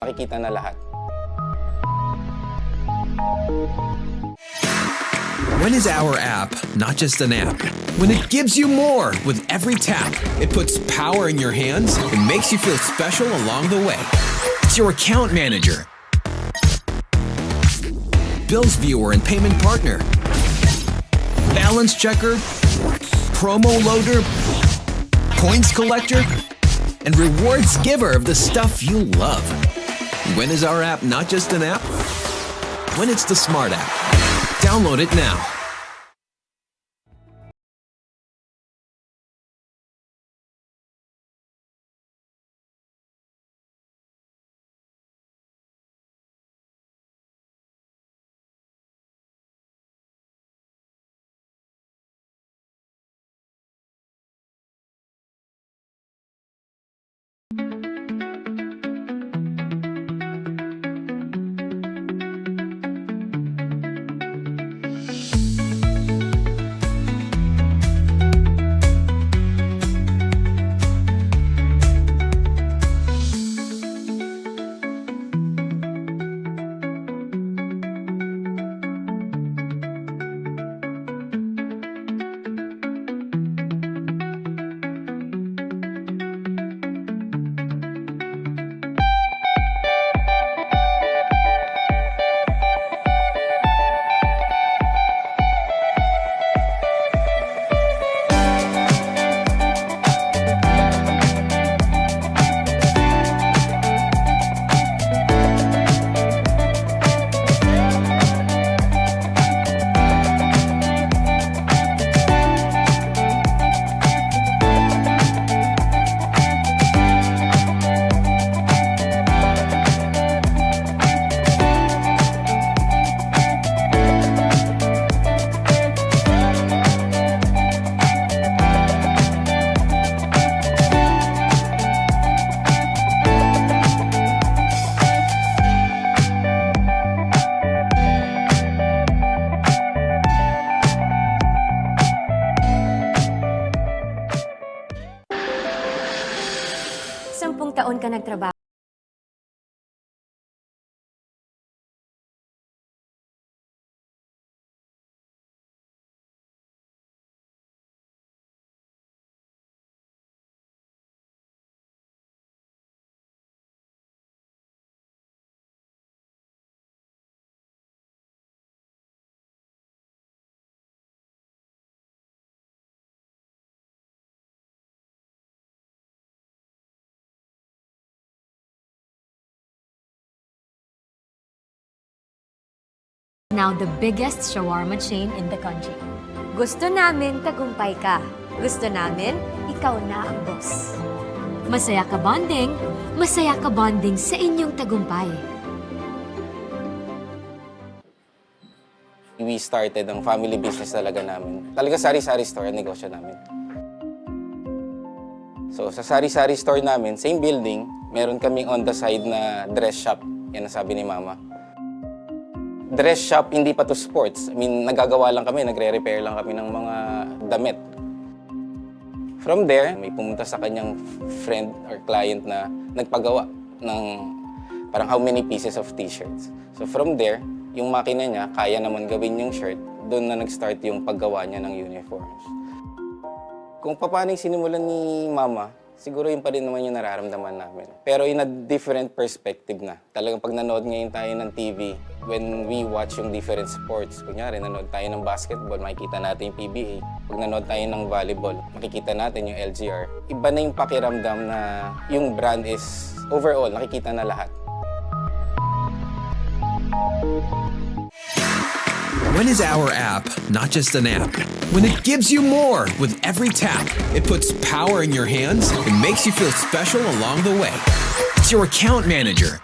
Makikita na lahat. When is our app not just an app? When it gives you more with every tap, it puts power in your hands and makes you feel special along the way. It's your account manager, bills viewer and payment partner, balance checker, promo loader, points collector, and rewards giver of the stuff you love. When is our app not just an app? When it's the smart app. Download it now. Sampung taon ka nagtrabaho. Now the biggest shawarma chain in the country. Gusto namin tagumpay ka. Gusto namin ikaw na ang boss. Masaya ka bonding sa inyong tagumpay. We started ang family business talaga namin. Talaga sari-sari store ang negosyo namin. So sa sari-sari store namin, same building, meron kaming on the side na dress shop. Yan ang sabi ni Mama. Dress shop, hindi pa to sports. I mean, nagagawa lang kami, nagre-repair lang kami ng mga damit. From there, may pumunta sa kanyang friend or client na nagpagawa ng parang how many pieces of t-shirts. So from there, yung makina niya, kaya naman gawin yung shirt, doon na nag-start yung paggawa niya ng uniforms. Kung paano yung sinimulan ni Mama, siguro yun pa rin naman yung nararamdaman namin. Pero in a different perspective na. Talagang pag nanood ngayon tayo ng TV, when we watch yung different sports, kunyari nanood tayo ng basketball, makikita natin yung PBA. Pag nanood tayo ng volleyball, makikita natin yung LGR. Iba na yung pakiramdam na yung brand is overall, nakikita na lahat. When is our app not just an app? When it gives you more with every tap, it puts power in your hands and makes you feel special along the way. It's your account manager,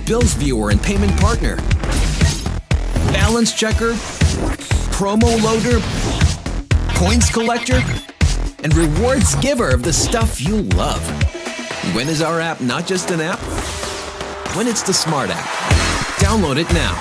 bills viewer and payment partner, balance checker, promo loader, points collector, and rewards giver of the stuff you love. When is our app not just an app? When it's the smart app. Download it now.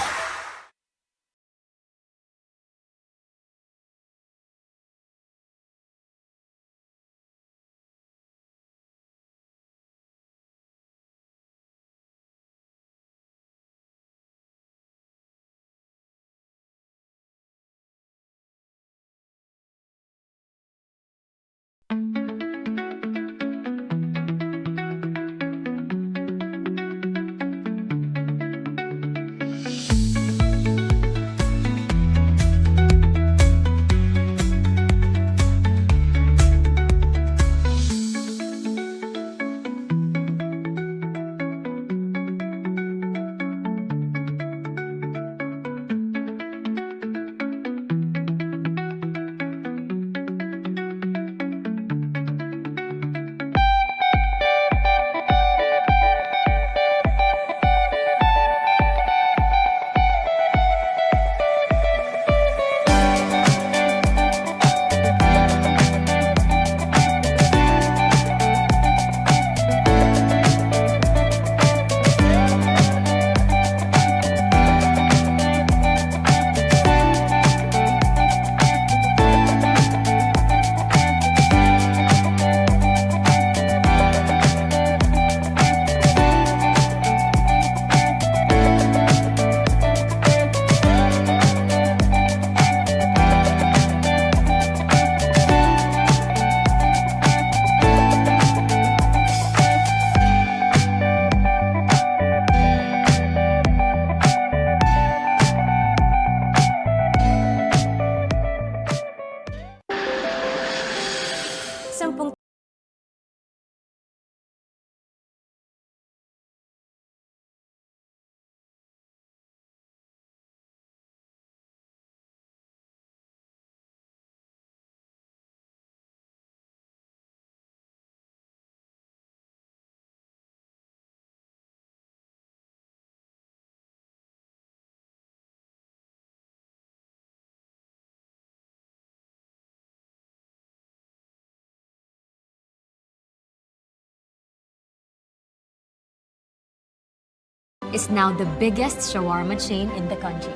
is now the biggest shawarma chain in the country.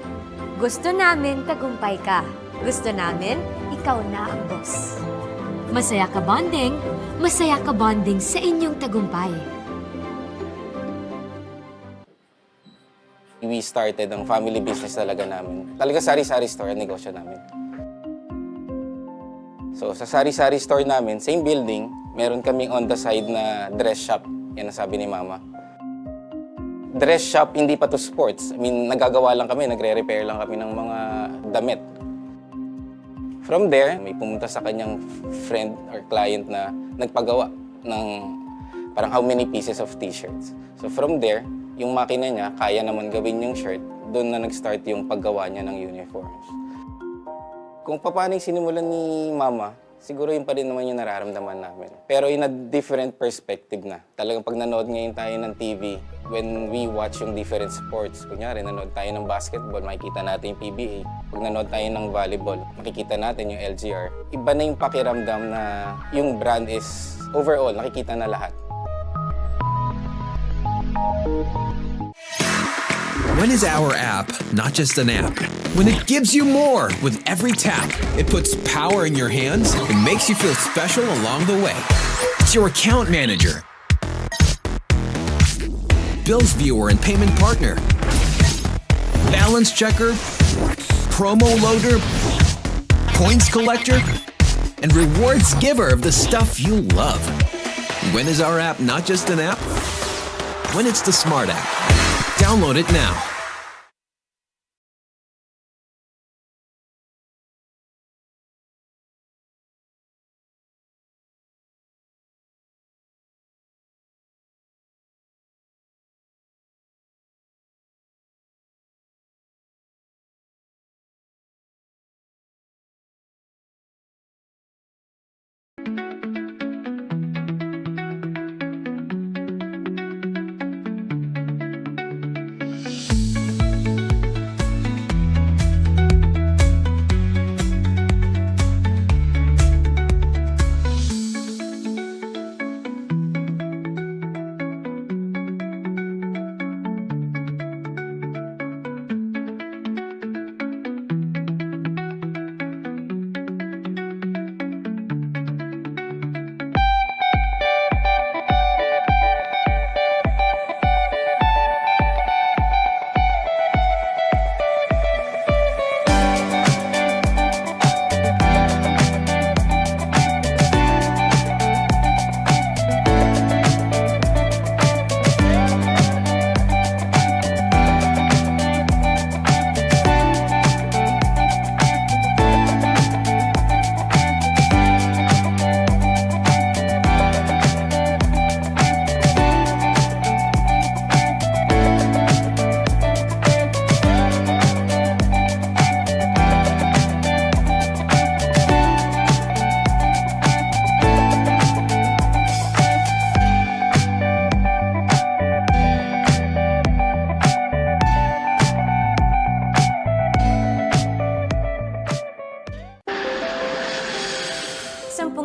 Gusto namin tagumpay ka. Gusto namin ikaw na ang boss. Masaya ka bonding sa inyong tagumpay. We started ang family business talaga namin. Talaga sari-sari store ang negosyo namin. So sa sari-sari store namin, same building, meron kaming on the side na dress shop. Yan ang sabi ni Mama. Dress shop, hindi pa to sports. I mean, nagagawa lang kami, nagre-repair lang kami ng mga damit. From there, may pumunta sa kanyang friend or client na nagpagawa ng parang how many pieces of t-shirts. So from there, yung makina niya, kaya naman gawin yung shirt, doon na nag-start yung paggawa niya ng uniforms. Kung paano yung sinimulan ni Mama, siguro yun pa rin naman yung nararamdaman namin. Pero in a different perspective na. Talagang pag nanood ngayon tayo ng TV, when we watch yung different sports, kunyari nanood tayo ng basketball, makikita natin yung PBA. Pag nanood tayo ng volleyball, makikita natin yung LGR. Iba na yung pakiramdam na yung brand is overall, nakikita na lahat. When is our app not just an app? When it gives you more with every tap, it puts power in your hands and makes you feel special along the way. It's your account manager, bills viewer and payment partner, balance checker, promo loader, points collector, and rewards giver of the stuff you love. When is our app not just an app? When it's the smart app. Download it now.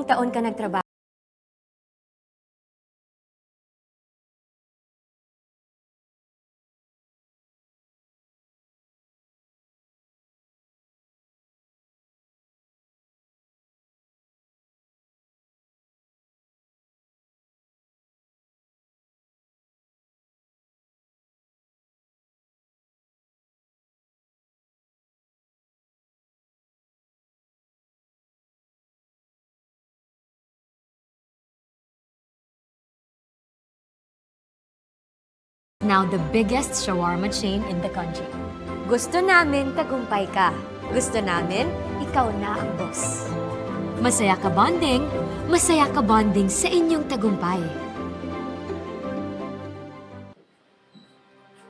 Taon ka nagtrabaho. Now the biggest shawarma chain in the country. Gusto namin tagumpay ka. Gusto namin ikaw na ang boss. Masaya ka bonding sa inyong tagumpay.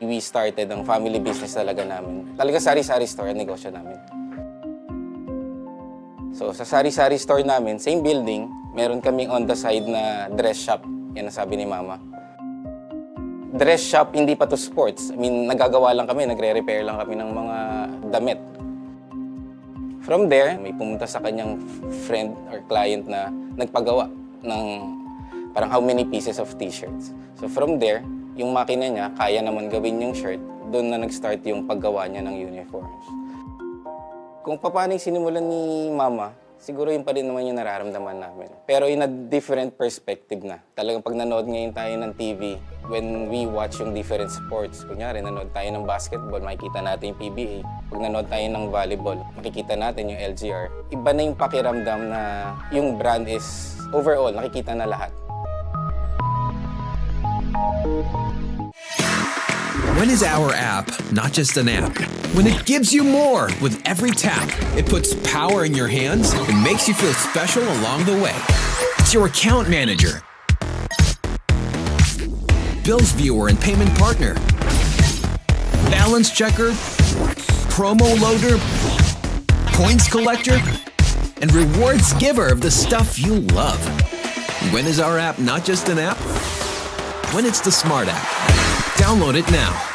We started ang family business talaga namin. Talaga sari-sari store ang negosyo namin. So sa sari-sari store namin, same building, meron kaming on the side na dress shop. Yan ang sabi ni Mama. Dress shop, hindi pa to sports. I mean, nagagawa lang kami, nagre-repair lang kami ng mga damit. From there, may pumunta sa kanyang friend or client na nagpagawa ng parang how many pieces of t-shirts. So from there, yung makina niya, kaya naman gawin yung shirt, doon na nag-start yung paggawa niya ng uniforms. Kung paano yung sinimulan ni Mama, siguro yun pa rin naman yung nararamdaman namin. Pero in a different perspective na. Talagang pag nanood ngayon tayo ng TV, when we watch yung different sports, kunyari nanood tayo ng basketball, makikita natin yung PBA. Pag nanood tayo ng volleyball, makikita natin yung LGR. Iba na yung pakiramdam na yung brand is overall, nakikita na lahat. When is our app not just an app? When it gives you more with every tap, it puts power in your hands and makes you feel special along the way. It's your account manager, bills viewer and payment partner, balance checker, promo loader, points collector, and rewards giver of the stuff you love. When is our app not just an app? When it's the smart app. Download it now.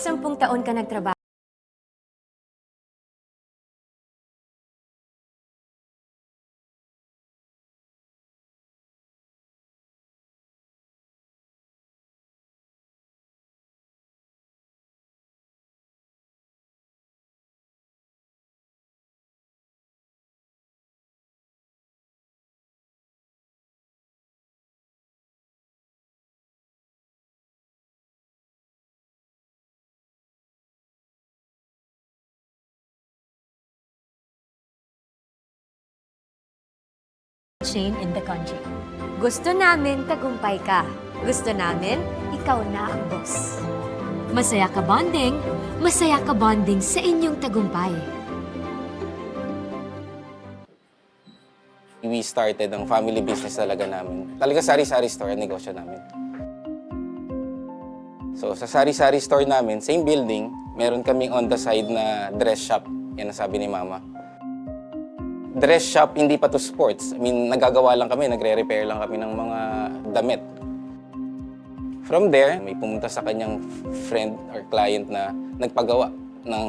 Sampung taon ka nagtrabaho. Chain in the country. Gusto namin tagumpay ka. Gusto namin ikaw na ang boss. Masaya ka bonding sa inyong tagumpay. We started ang family business talaga namin. Talaga sari-sari store ang negosyo namin. So sa sari-sari store namin, same building, meron kaming on the side na dress shop. Yan ang sabi ni Mama. Dress shop, hindi pa to sports. I mean, nagagawa lang kami, nagre-repair lang kami ng mga damit. From there, may pumunta sa kanyang friend or client na nagpagawa ng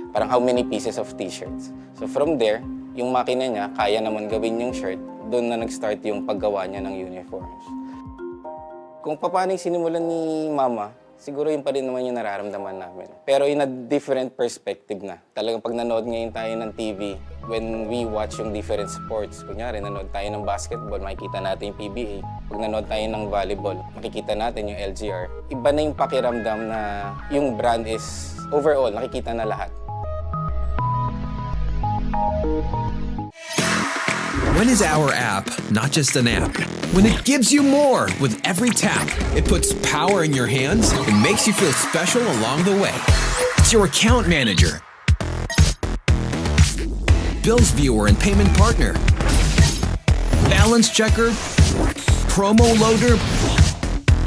parang how many pieces of t-shirts. So from there, yung makina niya, kaya naman gawin yung shirt, doon na nag-start yung paggawa niya ng uniforms. Kung paano yung sinimulan ni Mama, siguro yun pa rin naman yung nararamdaman namin. Pero in a different perspective na. Talagang pag nanood ngayon tayo ng TV, when we watch yung different sports, kunyari nanood tayo ng basketball, makikita natin yung PBA. Pag nanood tayo ng volleyball, makikita natin yung LGR. Iba na yung pakiramdam na yung brand is overall, nakikita na lahat. When is our app not just an app? When it gives you more with every tap, it puts power in your hands and makes you feel special along the way. It's your account manager, bills viewer and payment partner, balance checker, promo loader,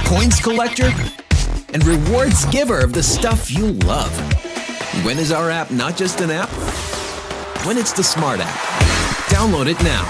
points collector, and rewards giver of the stuff you love. When is our app not just an app? When it's the smart app. Download it now.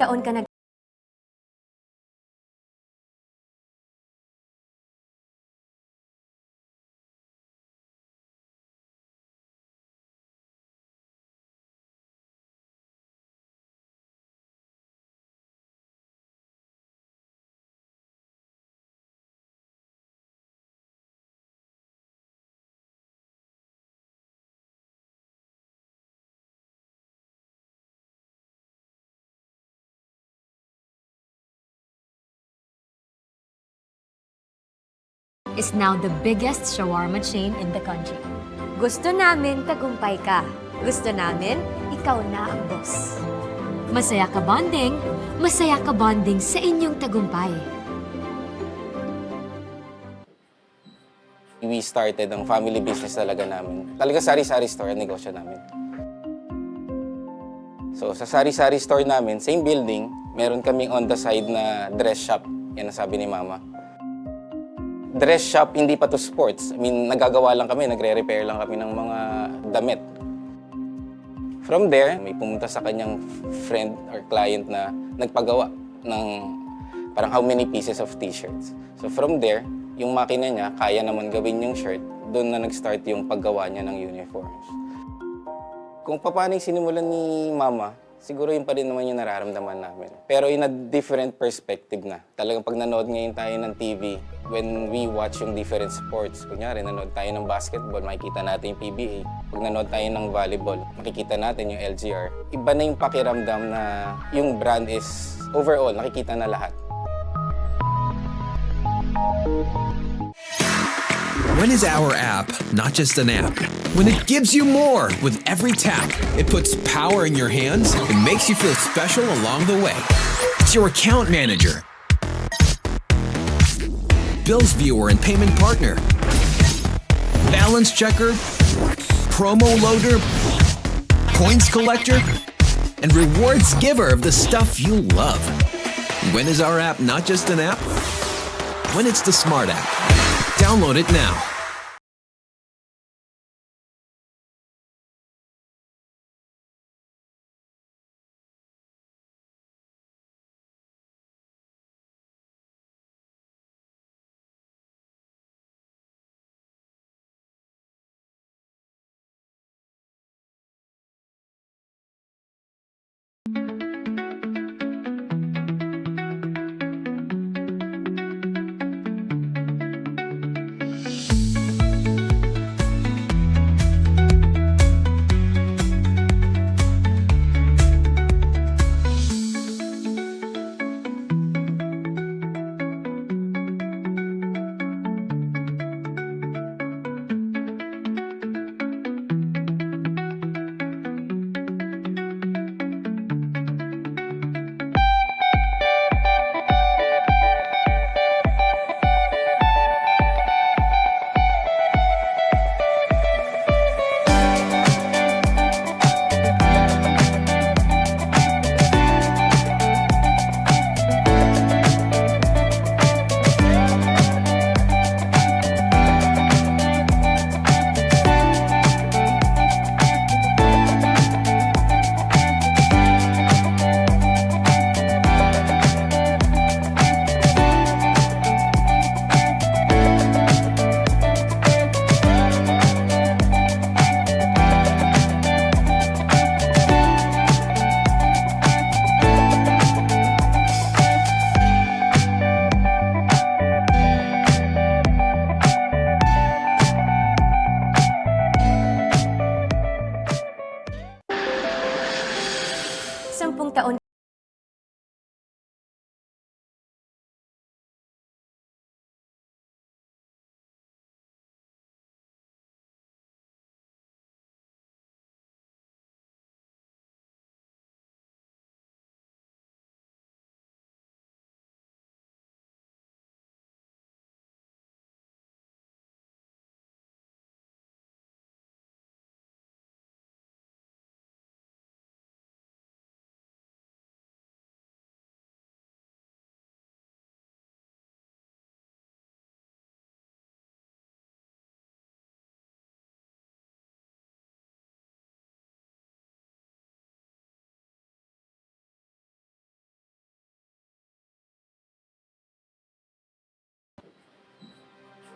taon ka nag is now the biggest shawarma chain in the country. Gusto namin tagumpay ka. Gusto namin ikaw na ang boss. Masaya ka bonding sa inyong tagumpay. We started ang family business talaga namin. Talaga sari-sari store ang negosyo namin. So sa sari-sari store namin, same building, meron kaming on the side na dress shop. Yan ang sabi ni Mama. Dress shop, hindi pa to sports. I mean, nagagawa lang kami, nagre-repair lang kami ng mga damit. From there, may pumunta sa kanyang friend or client na nagpagawa ng parang how many pieces of t-shirts. So from there, yung makina niya, kaya naman gawin yung shirt, doon na nag-start yung paggawa niya ng uniforms. Kung paano yung sinimulan ni Mama, siguro yun pa rin naman yung nararamdaman namin. Pero in a different perspective na. Talagang pag nanood ngayon tayo ng TV, when we watch yung different sports, kunyari nanood tayo ng basketball, makikita natin yung PBA. Pag nanood tayo ng volleyball, makikita natin yung LGR. Iba na yung pakiramdam na yung brand is overall, nakikita na lahat. When is our app not just an app? When it gives you more with every tap, it puts power in your hands and makes you feel special along the way. It's your account manager, bills viewer and payment partner, balance checker, promo loader, points collector, and rewards giver of the stuff you love. When is our app not just an app? When it's the smart app. Download it now.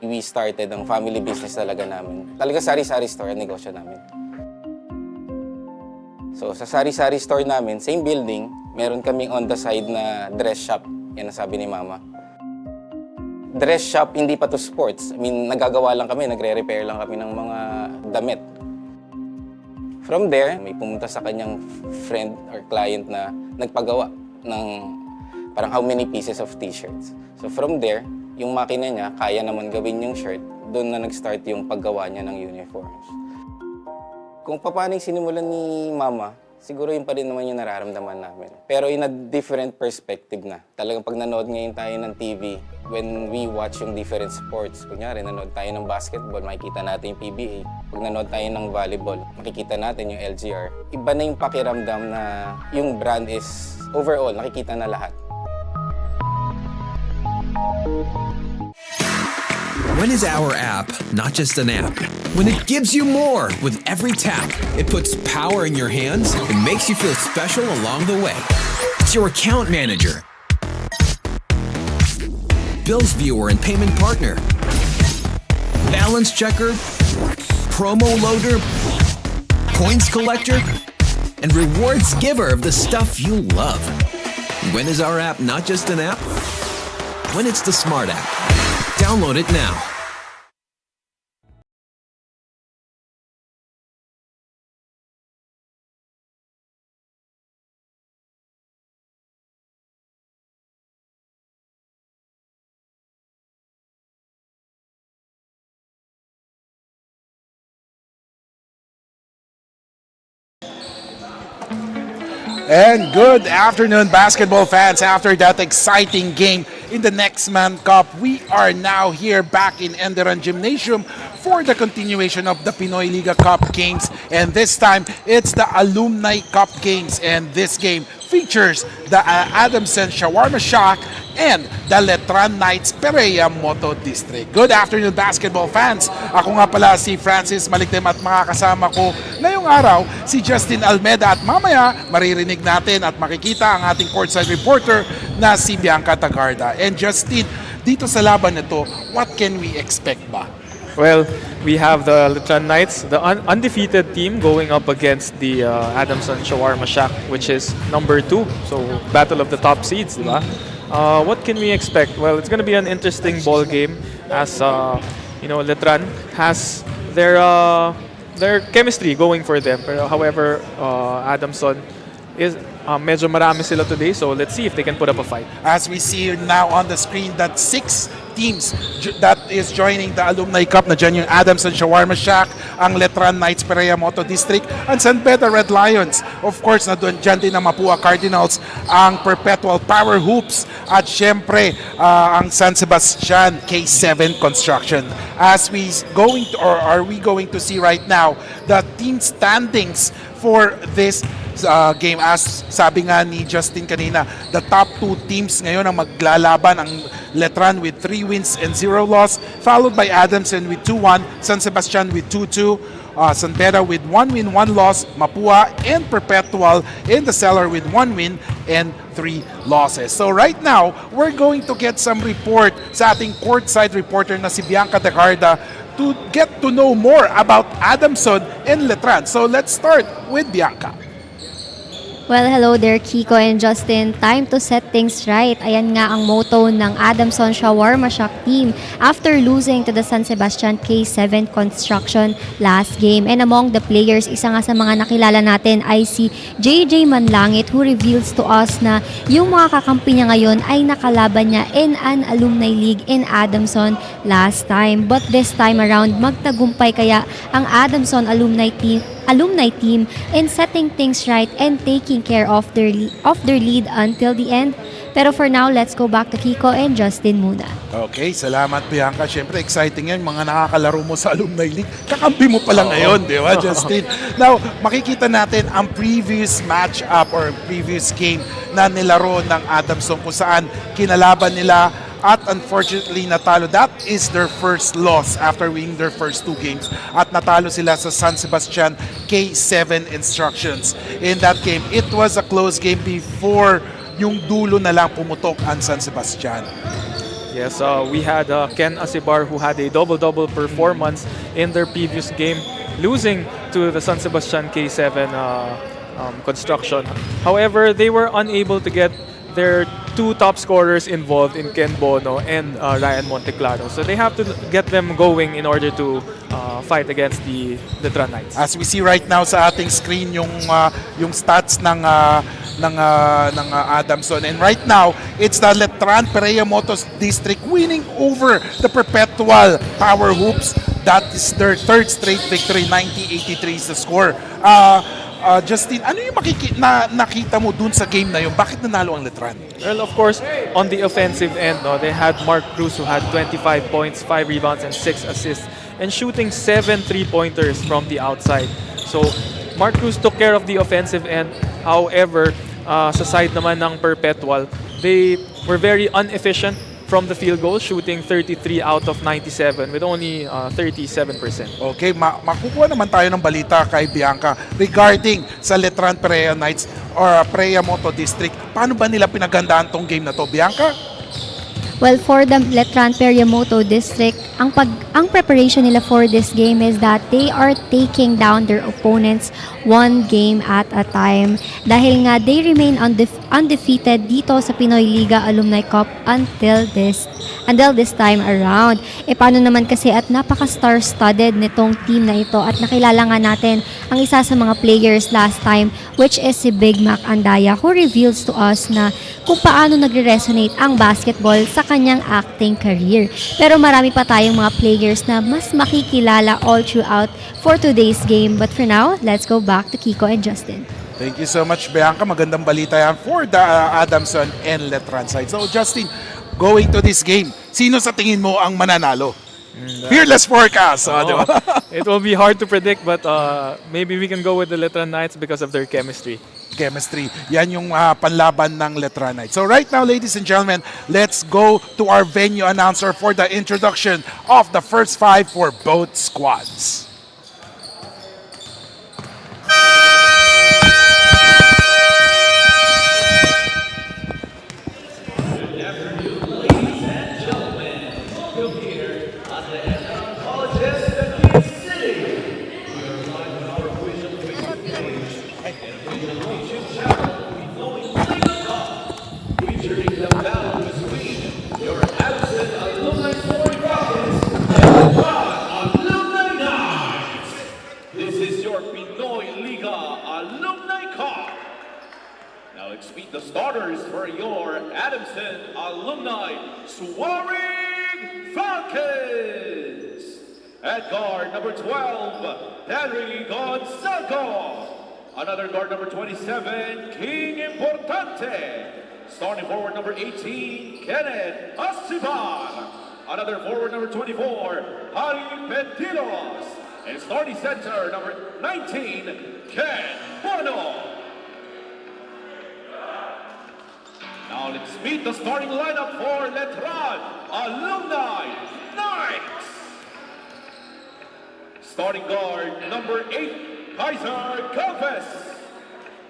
We started ang family business talaga namin. Talaga sari-sari store ang negosyo namin. So sa sari-sari store namin, same building, meron kaming on the side na dress shop. Yan ang sabi ni Mama. Dress shop, hindi pa to sports. I mean, nagagawa lang kami, nagre-repair lang kami ng mga damit. From there, may pumunta sa kanyang friend or client na nagpagawa ng parang how many pieces of t-shirts. So from there, yung makina niya, kaya naman gawin yung shirt, doon na nag-start yung paggawa niya ng uniforms. Kung paano yung sinimulan ni Mama, siguro yun pa rin naman yung nararamdaman namin. Pero in a different perspective na. Talagang pag nanood ngayon tayo ng TV, when we watch yung different sports, kunyari nanood tayo ng basketball, makikita natin yung PBA. Pag nanood tayo ng volleyball, makikita natin yung LGR. Iba na yung pakiramdam na yung brand is overall, nakikita na lahat. When is our app not just an app? When it gives you more with every tap, it puts power in your hands and makes you feel special along the way. It's your account manager, bills viewer and payment partner, balance checker, promo loader, points collector, and rewards giver of the stuff you love. When is our app not just an app? When it's the smart app. Download it now. And good afternoon, basketball fans. After that exciting game in the Next Man Cup, we are now here back in ENDERUN Gymnasium for the continuation of the Pinoyliga Cup games. And this time, it's the Alumni Cup games. And this game features the Adamson Shawarma Shack and the Letran Perea Moto District. Good afternoon, basketball fans. Ako nga pala si Francis Malikdem at makakasama ko ngayong araw si Justin Almeda at mamaya maririnig natin at makikita ang ating courtside reporter na si Bianca Tagarda. And Justin, dito sa laban na to, what can we expect ba? Well, we have the Letran Knights, the undefeated team, going up against the Adamson Shawarma Shack, which is number 2. So, battle of the top seeds, di ba? What can we expect? Well, it's going to be an interesting ball game as Letran has their chemistry going for them. Pero however, Adamson is medyo marami sila today, so let's see if they can put up a fight. As we see now on the screen that 6 teams that is joining the Alumni Cup na dyan yung Adamson Shawarma Shack, ang Letran Perea Moto District, ang San Pedro Red Lions. Of course, na doon dyan din ang Mapua Cardinals, ang Perpetual Power Hoops, at syempre ang San Sebastian K7 Construction. As we going to, or are we going to see right now the team standings for this game? As sabi nga ni Justin kanina, the top 2 teams ngayon ang maglalaban, ang Letran with 3 wins and 0 loss, followed by Adamson with 2-1, San Sebastian with 2-2, San Pedro with 1 win, 1 loss, Mapua and Perpetual in the cellar with 1 win and 3 losses. So right now, we're going to get some report sa ating courtside reporter na si Bianca Tagarda to get to know more about Adamson and Letran. So let's start with Bianca. Well, hello there, Kiko and Justin. Time to set things right. Ayan nga ang motto ng Adamson Shawarma Shack team after losing to the San Sebastian K7 Construction last game. And among the players, isa nga sa mga nakilala natin ay si JJ Manlangit, who reveals to us na yung mga kakampi niya ngayon ay nakalaban niya in an alumni league in Adamson last time. But this time around, magtagumpay kaya ang Adamson alumni team in setting things right and taking care of their lead until the end. Pero for now, let's go back to Kiko and Justin muna. Okay, salamat Bianca. Siyempre, exciting yan, mga nakakalaro mo sa Alumni League. Kakampi mo pala ngayon, di ba, Justin? Now, makikita natin ang previous match-up or previous game na nilaro ng Adamson kung saan kinalaban nila at unfortunately natalo. That is their first loss after winning their first 2 games. At natalo sila sa San Sebastian K7 Instructions. In that game, it was a close game before yung dulo na lang pumutok ang San Sebastian. Yes, we had Ken Asibar who had a double-double performance in their previous game, losing to the San Sebastian K7 construction. However, they were unable to get their two top scorers involved in Ken Bono and Ryan Monteclaro. So they have to get them going in order to fight against the Letran Knights. As we see right now sa ating screen yung stats ng Adamson, and right now it's the Letran Perea Moto district winning over the Perpetual Power Hoops. That is their third straight victory. 90-83 is the score. Justin, ano yung nakita mo dun sa game na yun? Bakit nanalo ang Letran? Well, of course, on the offensive end, no, they had Mark Cruz who had 25 points, 5 rebounds, and 6 assists, and shooting 7 3-pointers from the outside. So, Mark Cruz took care of the offensive end. However, sa side naman ng Perpetual, they were very inefficient from the field goal, shooting 33 out of 97 with only 37%. Okay, makukuha naman tayo ng balita kay Bianca regarding sa Letran Perea Knights or Perea Moto District. Paano ba nila pinagandaan tong game na to, Bianca? Well, for the Letran Perea Moto District, ang preparation nila for this game is that they are taking down their opponents one game at a time. Dahil nga, they remain undefeated dito sa Pinoyliga Alumni Cup until this time around. Paano naman kasi at napaka-star-studded nitong team na ito at nakilala nga natin ang isa sa mga players last time, which is si Big Mac Andaya, who reveals to us na kung paano nagre-resonate ang basketball sa kanyang acting career. Pero marami pa tayong mga players na mas makikilala all throughout for today's game. But for now, let's go back to Kiko and Justin. Thank you so much, Bianca. Magandang balita yan for the Adamson and Letran side. So, Justin, going to this game, sino sa tingin mo ang mananalo? Fearless forecast. It will be hard to predict, but maybe we can go with the Letran Knights because of their chemistry. Yan yung panlaban ng Letran Knights. So right now, ladies and gentlemen, let's go to our venue announcer for the introduction of the first 5 for both squads. Pinoyliga Alumni Cup. Now let's meet the starters for your Adamson Alumni Soaring Falcons. At guard number 12, Henry Gonzaga. Another guard number 27, King Importante. Starting forward number 18, Kenneth Asibar. Another forward number 24, Harry Petilos. And starting center number 19, Ken Bono. Now let's meet the starting lineup for Letran Alumni Knights. Starting guard number 8, Kaiser Galvez.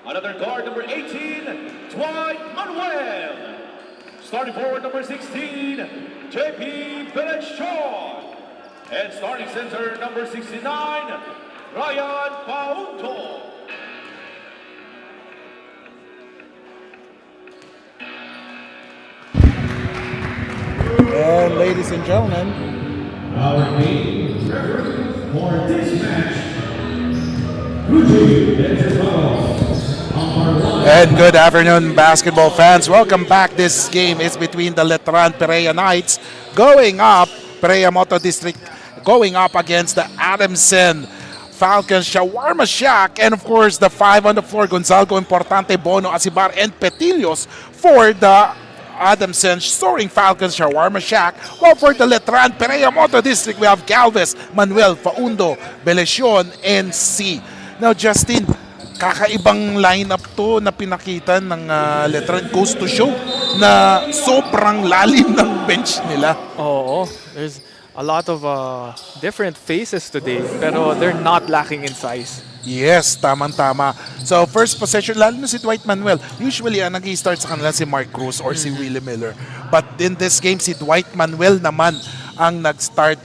Another guard number 18, Dwight Manuel. Starting forward number 16, JP Belechon. And starting center number 69, Ryan Paunto. And ladies and gentlemen, Our main referee for this match, and good afternoon, basketball fans. Welcome back. This game is between the Letran Perea Knights going up, Perea Moto District going up against the Adamson Falcons Shawarma Shack, and of course the 5 on the floor, Gonzalo Importante, Bono, Asibar, and Petilios for the Adamson Soaring Falcons Shawarma Shack. While for the Letran Perea Moto District, we have Galvez, Manuel, Faundo, Belecion, and C. Now, Justin, kakaibang lineup to na pinakita ng Letran. Goes to show na sobrang lalim ng bench nila. Oo, there's a lot of different faces today, pero they're not lacking in size. Yes, tamang-tama. So, first possession, lalo na si Dwight Manuel. Usually, ang nag-i-start sa kanila si Mark Cruz or si Willie Miller. But in this game, si Dwight Manuel naman ang nag-start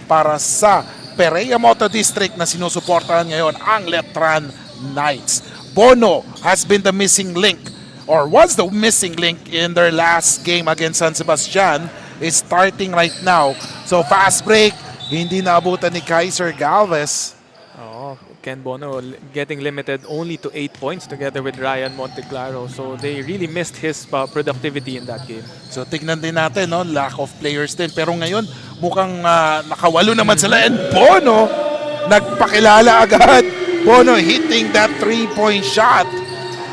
para sa Perea Moto District na sinusuportahan ngayon ang Letran Knights. Bono has been the missing link or was the missing link in their last game against San Sebastian, is starting right now. So, fast break, hindi naabutan ni Kaiser Galvez. Oh, Ken Bono getting limited only to 8 points together with Ryan Monteclaro. So they really missed his productivity in that game. So tignan din natin, no, lack of players din. Pero ngayon, mukhang nakawalo naman sila. And Bono, nagpakilala agad. Bono hitting that 3-point shot.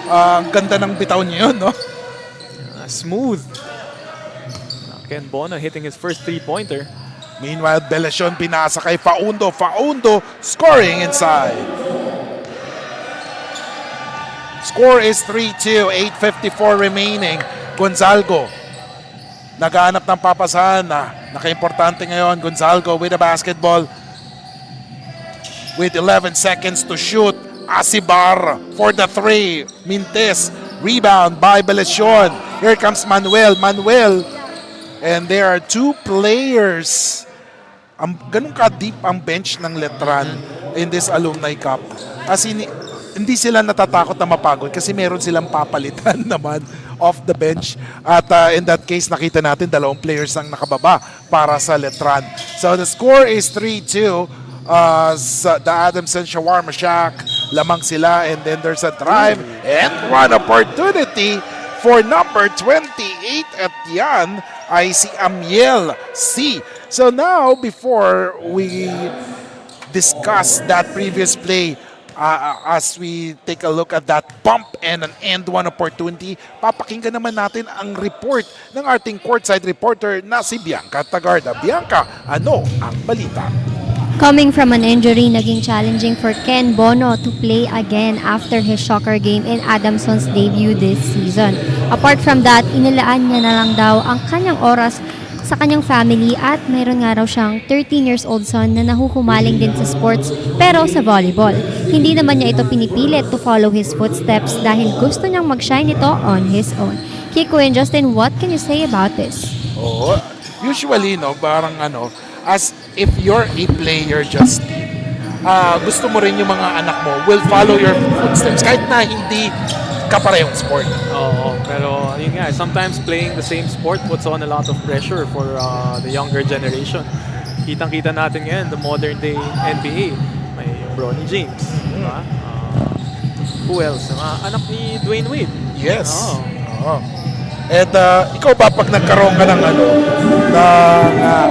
Ang ganda ng bitaw niya yun, no? Smooth. Ken Bono hitting his first 3-pointer. Meanwhile, Belacion pinasa kay Faundo. Faundo scoring inside. Score is 3-2, 8:54 remaining. Gonzalgo naghahanap ng papasahan. Naka-importante ngayon. Gonzalgo with the basketball. With 11 seconds to shoot. Asibar for the 3. Mintes. Rebound by Belacion. Here comes Manuel. Manuel. And there are 2 players. Ganun ka-deep ang bench ng Letran in this Alumni Cup. As in, hindi sila natatakot na mapagod kasi meron silang papalitan naman off the bench. At in that case, nakita natin 2 players ang nakababa para sa Letran. So the score is 3-2. The Adamson Shawarma Shack, lamang sila, and then there's a drive and one opportunity for number 28 at yan ay si Amiel C. So now, before we discuss that previous play, as we take a look at that bump and an end one opportunity, papakinggan naman natin ang report ng ating courtside reporter na si Bianca Tagarda. Bianca, ano ang balita? Coming from an injury, naging challenging for Ken Bono to play again after his shocker game in Adamson's debut this season. Apart from that, inilaan niya na lang daw ang kanyang oras sa kanyang family at mayroon nga raw siyang 13 years old son na nahuhumaling din sa sports pero sa volleyball. Hindi naman niya ito pinipilit to follow his footsteps dahil gusto niyang mag-shine ito on his own. Kiko and Justin, what can you say about this? Oh, usually, no, parang as if you're a player, Justin, gusto mo rin yung mga anak mo will follow your footsteps kahit na hindi kaparehong sport. Oo, pero yun nga, sometimes playing the same sport puts on a lot of pressure for the younger generation. Kitang-kita natin ngayon, the modern day NBA. May Bronny James, diba? Who else? Anak ni Dwayne Wade. Yes. Oo. And ikaw ba pag nagkaroon ka ng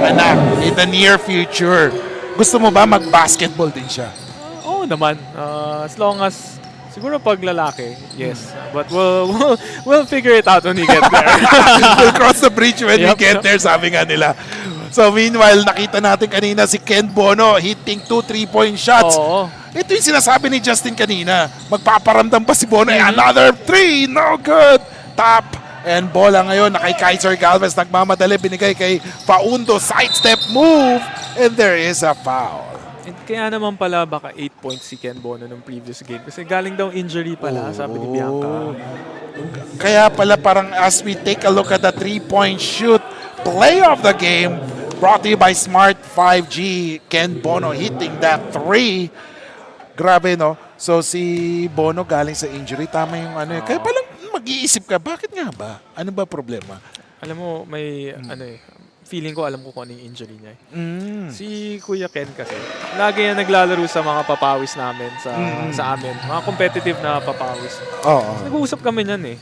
anak in the near future, gusto mo ba mag-basketball din siya? Oo naman. As long as siguro pag lalaki, yes. But we'll figure it out when we get there. We'll cross the bridge when we get there, sabi nga nila. So meanwhile, nakita natin kanina si Ken Bono hitting 2 3-point shots. Oo. Ito yung sinasabi ni Justin kanina. Magpaparamdam pa si Bono. Another 3, no good. Tap. And bola ngayon na kay Kaiser Galvez. Nagmamadali, binigay kay Faundo. Sidestep move. And there is a foul. And kaya naman pala baka 8 points si Ken Bono nung previous game. Kasi galing daw injury pala, sabi ni Bianca. Kaya pala parang as we take a look at the 3-point shoot, play of the game, brought to you by Smart 5G. Ken Bono hitting that 3. Grabe, no? So si Bono galing sa injury. Tama yung Kaya palang mag-iisip ka, bakit nga ba? Ano ba problema? Alam mo, may feeling ko alam ko kung ano yung injury niya. Si Kuya Ken kasi, lagi yan naglalaro sa mga papawis namin sa amin. Mga competitive na papawis. Oo. Nag-uusap kami niyan eh.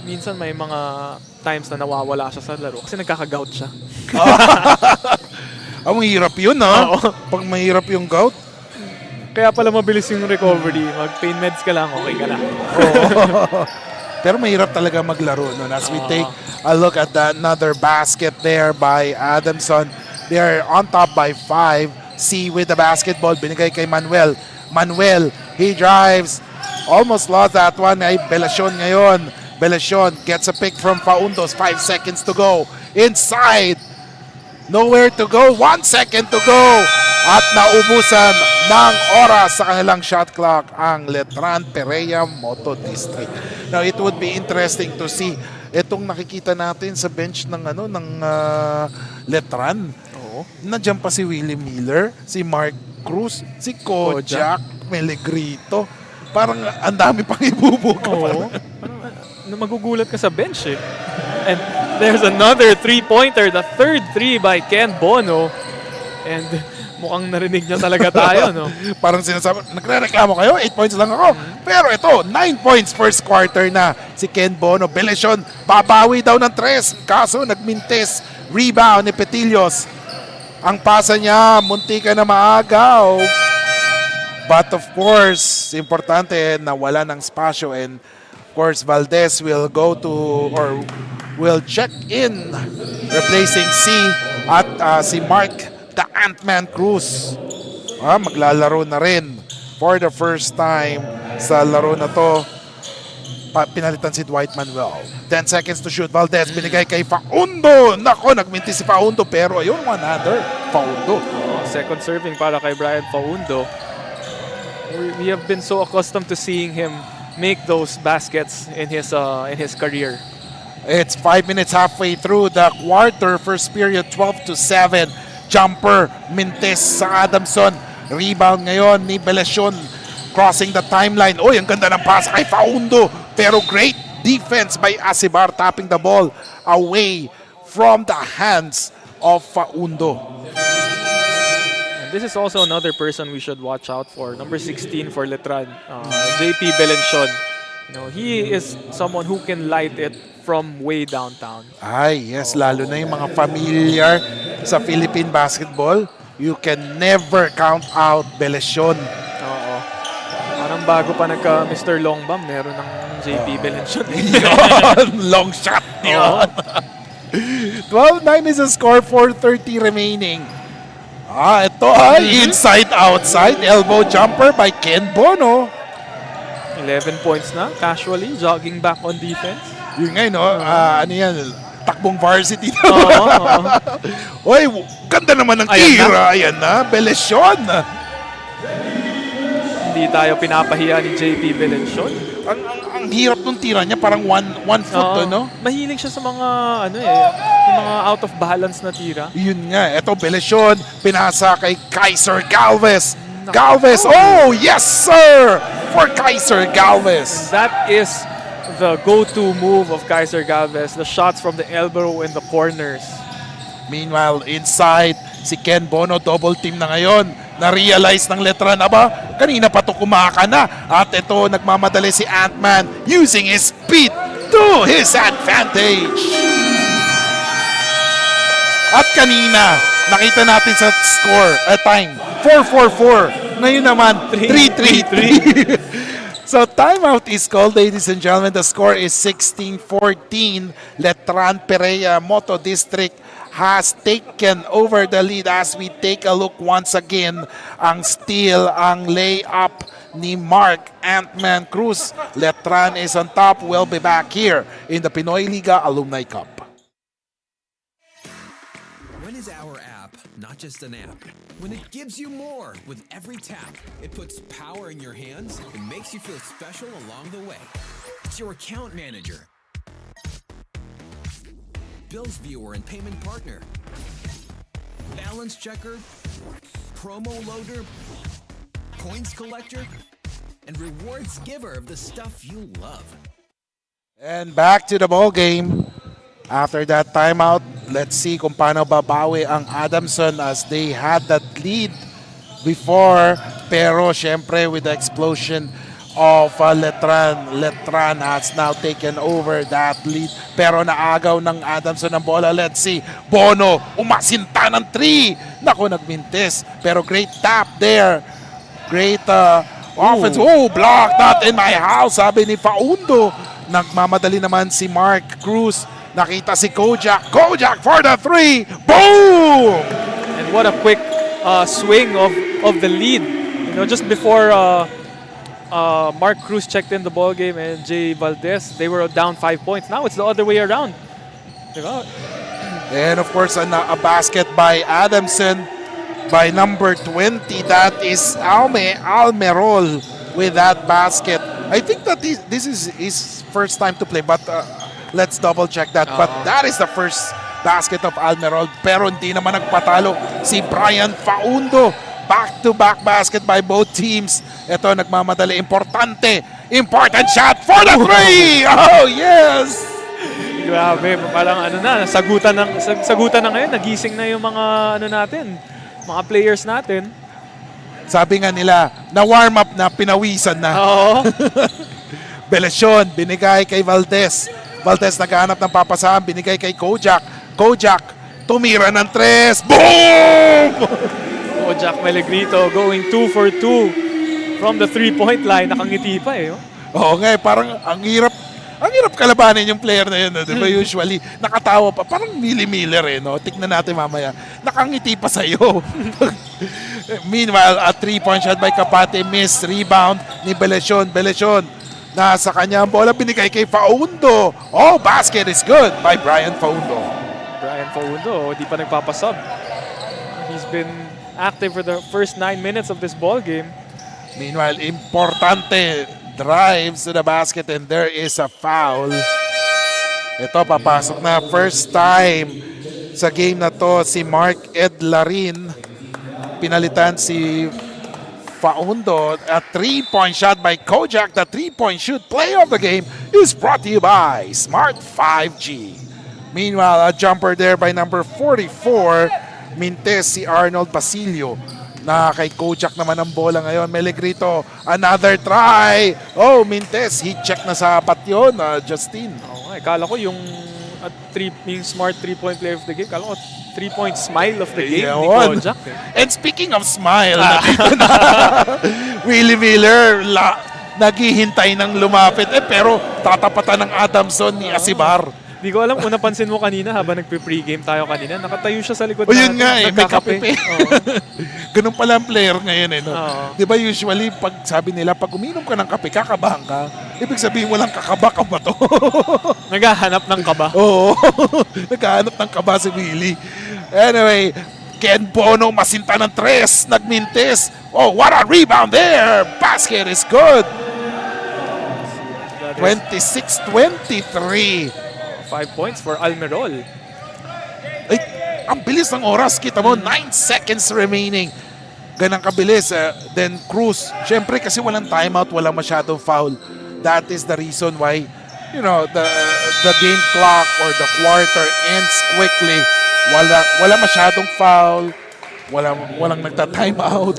Minsan may mga times na nawawala siya sa laro kasi nagkaka-gout siya. Ang hirap yun, ha? Pag mahirap yung gout. Kaya pala mabilis yung recovery. Mag-pain meds ka lang, okay ka na. Pero mahirap talaga maglaro. No? As we take a look at another basket there by Adamson. They are on top by 5. C with the basketball. Binigay kay Manuel. Manuel, he drives. Almost lost that one ay Belacion ngayon. Belacion gets a pick from Faundos. 5 seconds to go. Inside. Nowhere to go. 1 second to go. At naubusan ng oras sa kanilang shot clock ang Letran Perea Moto District. Now, it would be interesting to see itong nakikita natin sa bench ng Letran. Oo. Nandiyan pa si Willie Miller, si Mark Cruz, si Kojak Melegrito. Parang ang dami pang ibubuka. Oo. Magugulat ka sa bench eh. And there's another three-pointer, the third three by Ken Bono. And mukhang narinig niya talaga tayo, no? Parang sinasabi, nagre-reklamo kayo, 8 points lang ako. Pero ito, 9 points first quarter na si Ken Bono. Belesion, babawi daw ng 3. Kaso nagmintes, rebound ni Petillos. Ang pasa niya, munti ka na maagaw. But of course, importante na wala ng spasyo, and of course, Valdez will go to, or will check in, replacing C at si Mark the Ant-Man Cruz. Maglalaro na rin for the first time sa laro na to. Pinalitan si Dwight Manuel. 10 seconds to shoot. Valdez binigay kay Faundo. Nako, nagminti si Faundo, pero ayun, another Faundo. Second serving para kay Brian Faundo. We have been so accustomed to seeing him make those baskets in his career. It's 5 minutes halfway through the quarter. First period, 12-7. Jumper, Mintes sa Adamson. Rebound ngayon ni Belesion. Crossing the timeline. Oy, ang ganda ng pass kay Faundo. Pero great defense by Asibar, tapping the ball away from the hands of Faundo. And this is also another person we should watch out for. Number 16 for Letran, JP Belenchon. He is someone who can light it from way downtown. Ay, yes, lalo na yung mga familiar sa Philippine basketball. You can never count out Belesion. Oo. Parang bago pa nagka Mr. Longbam, meron ng JP Belenchon. Long shot. 12-9 is the score, 4:30 remaining. Ito ay inside-outside elbow jumper by Ken Bono. 11 points na, casually, jogging back on defense. Yun nga, no? Ano yan? Takbong varsity na. Oy, ganda naman ng tira. Ayan na, Belesion. Hindi tayo pinapahiya ni JP Belenchon. Ang hirap nung tira niya, parang one foot, no? Mahilig siya sa mga, yung mga out of balance na tira. Yun nga, eto Belesion, pinasa kay Kaiser Galvez. Galvez, oh, yes sir! For Kaiser Galvez. That is the go-to move of Kaiser Galvez, the shots from the elbow and the corners. Meanwhile, inside, si Ken Bono, double team na ngayon. Na-realize ng Letran, kanina pa ito kumaka na. At ito, nagmamadali si Ant-Man using his speed to his advantage. At kanina, nakita natin sa score, time, 4-4-4. Ngayon naman, 3-3-3. So timeout is called, ladies and gentlemen. The score is 16-14. Letran Perea Moto District has taken over the lead as we take a look once again. Ang steal, ang layup ni Mark Ant-Man Cruz. Letran is on top. We'll be back here in the Pinoyliga Alumni Cup. When is our app not just an app? When it gives you more with every tap, it puts power in your hands and makes you feel special along the way. It's your account manager, bills viewer and payment partner, balance checker, promo loader, points collector, and rewards giver of the stuff you love. And back to the ball game. After that timeout, let's see kung paano babawi ang Adamson as they had that lead before. Pero syempre with the explosion of Letran has now taken over that lead. Pero naagaw ng Adamson ng bola. Let's see. Bono, umasinta ng 3. Naku, nagmintis. Pero great tap there. Great offense. Oh, block, not in my house, sabi ni Faundo. Nagmamadali naman si Mark Cruz. Nakita si Kojak. Kojak for the 3. Boom! And what a quick swing of the lead. Just before Mark Cruz checked in the ball game and Jay Valdez, they were down 5 points. Now it's the other way around. And of course, a basket by Adamson. by number 20. That is Almerol with that basket. I think that this is his first time to play, but let's double check that. But that is the first basket of Almerol. Pero hindi naman nagpatalo si Brian Faundo. Back-to-back basket by both teams. Ito, nagmamadali. Important shot for the three! Oh, yes! Grabe, parang sagutan na ngayon. Nagising na yung mga mga players natin. Sabi nga nila, na-warm up na, pinawisan na. Oo. Belasyon, binigay kay Valdez. Valdez naghahanap ng papasahan, binigay kay Kojak. Kojak, tumira ng 3. Boom! Jack Melegrito going 2 for 2 from the 3-point line. Nakangiti pa eh. Oo nga, parang ang hirap kalabanin yung player na yun, no? Di ba? Usually, nakatawa pa. Parang Millie Miller, no? Tignan natin mamaya. Nakangiti pa sa'yo. Meanwhile, a 3-point shot by Kapate, miss. Rebound ni Belasyon. Belasyon, nasa kanya ang bola, binigay kay Faundo. Oh, basket is good by Brian Faundo. Brian Faundo, di pa nagpapasub. He's been active for the first 9 minutes of this ball game. Meanwhile, importante drives to the basket and there is a foul. Ito, papasok na. First time sa game na to si Mark Edlarin. Pinalitan si Faundo. A 3-point shot by Kojak. The 3-point shoot play of the game is brought to you by Smart 5G. Meanwhile, a jumper there by number 44. Mintes si Arnold Basilio. Na kay Kojak naman ang bola ngayon. Melegrito, another try. Oh, Mintes, he check na sa apat yun, Justin. Okay, kala ko yung smart 3-point player of the game. Kala ko 3-point smile of the game ni Kojak. And speaking of smile, nandito na Willie Miller, naghihintay ng lumapit. Pero tatapatan ng Adamson ni Asibar. Di ko alam kung napansin mo kanina habang nagpe-pregame tayo kanina. Nakatayo siya sa likod natin. Yun nga may kape. Ganun pala ang player ngayon eh. No? Di ba usually pag sabi nila pag uminom ka ng kape, kakabahan ka. Ibig sabihin walang kakaba ka ba to? Naghahanap ng kaba. Oo. Naghahanap ng kaba si Willie. Anyway, Ken Bono masinta ng 3. Nagmintes. Oh, what a rebound there. Basket is good. 26-23. 5 points for Almerol. Ay, ang bilis ng oras. Kita mo, 9 seconds remaining. Ganang kabilis. Then Cruz. Siyempre kasi walang timeout, walang masyadong foul. That is the reason why, you know, the game clock or the quarter ends quickly. Wala masyadong foul. Walang nagta-timeout.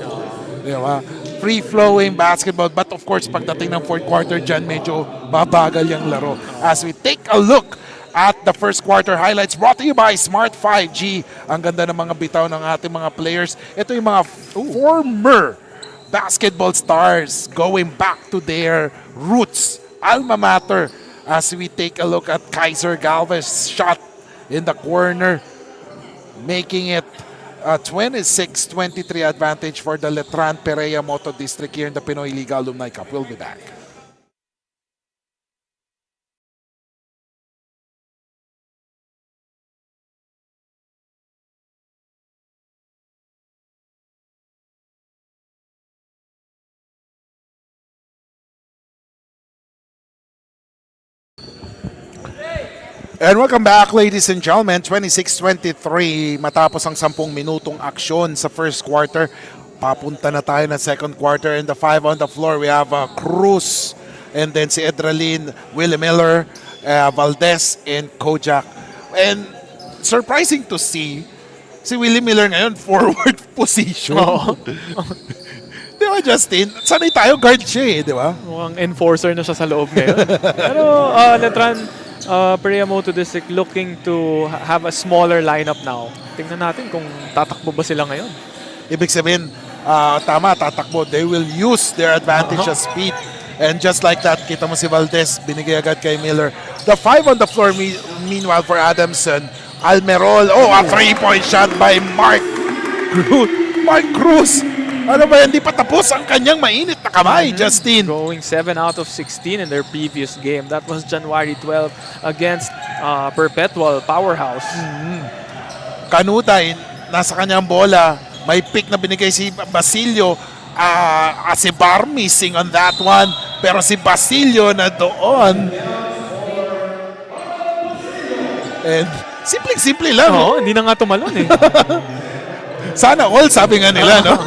Diba? Free-flowing basketball. But of course, pagdating ng fourth quarter dyan, medyo babagal yung laro. As we take a look at the first quarter highlights brought to you by Smart 5G. Ang ganda ng mga bitaw ng ating mga players. Ito yung mga former basketball stars going back to their roots, alma mater. As we take a look at Kaiser Galvez shot in the corner, making it a 26-23 advantage for the Letran Perea Moto District here in the Pinoyliga Alumni Cup. We'll be back. And welcome back, ladies and gentlemen. 26-23 matapos ang 10 minutong aksyon sa first quarter. Papunta na tayo ng second quarter. And the 5 on the floor, we have Cruz. And then si Edralin, Willie Miller, Valdez, and Kojak. And surprising to see, si Willie Miller ngayon, forward position. Di ba, Justin? Sanay tayo, guard siya eh, di ba? Mukhang enforcer na siya sa loob ngayon. Pero Letran Perea Moto District looking to have a smaller lineup now. Tingnan natin kung tatakbo ba sila ngayon. Ibig sabihin, tama, tatakbo. They will use their advantage of speed. And just like that, kita mo si Valdez, binigay agad kay Miller. The 5 on the floor, meanwhile, for Adamson. Almerol, a 3-point shot by Mark Cruz. Mark Cruz! Ano ba yan? Di pa tapos ang kanyang mainit na kamay, Justin. Going 7 out of 16 in their previous game. That was January 12 against Perpetual Powerhouse. Kanuday, nasa kanyang bola. May pick na binigay si Basilio. Si Bar missing on that one. Pero si Basilio na doon. And simple-simple lang. Oo, hindi na nga tumalon eh. Sana all, sabi nga nila, no?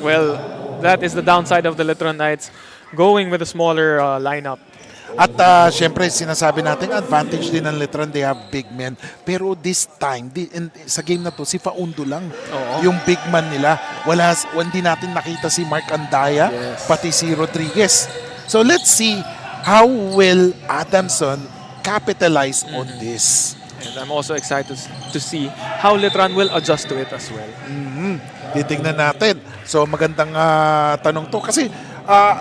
Well, that is the downside of the Letran Knights going with a smaller lineup. At syempre, sinasabi natin, advantage din ng Letran, they have big men. Pero this time, sa game na to, si Faundo lang. Oo. Yung big man nila. Hindi natin nakita si Mark Andaya, pati si Rodriguez. So let's see how will Adamson capitalize on this. And I'm also excited to see how Letran will adjust to it as well. Titignan natin. So magandang tanong to. Kasi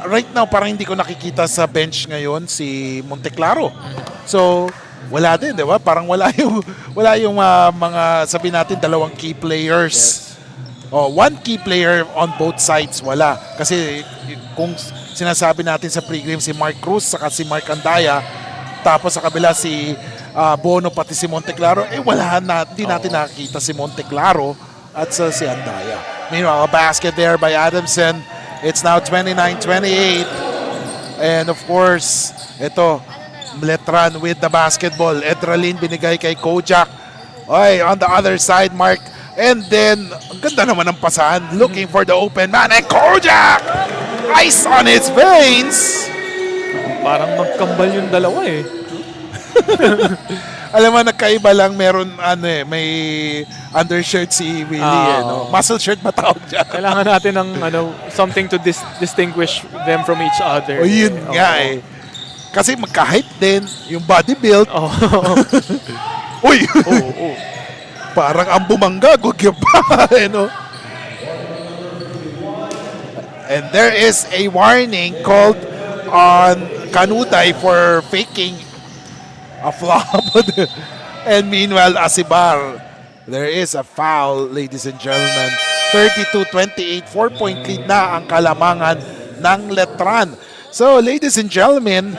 right now, parang hindi ko nakikita sa bench ngayon si Monteclaro. So, wala din, di ba? Parang wala yung mga, sabi natin, dalawang key players. One key player on both sides, wala. Kasi kung sinasabi natin sa pregame si Mark Cruz saka si Mark Andaya, tapos sa kabila si Bono pati si Monteclaro, hindi natin nakikita si Monteclaro at si Andaya. Meanwhile, a basket there by Adamson. It's now 29-28. And of course, ito, Letran with the basketball. Edralin binigay kay Kojak. Oy, on the other side, Mark. And then, ang ganda naman ng pasahan. Looking for the open man. And Kojak! Ice on his veins! Parang magkambal yung dalawa eh. Alam mo, nagkaiba lang, meron may undershirt si Willie. No? Muscle shirt ba tawag dyan? Kailangan natin ng something to distinguish them from each other. O yun nga eh. Kasi magka-height din, yung body build. Uy! Parang ang bumangga, gugya pa. No? And there is a warning called on Kanuday for faking a flop. And meanwhile, Asibar, there is a foul, ladies and gentlemen. 32-28, 4-point lead na ang kalamangan ng Letran. So, ladies and gentlemen,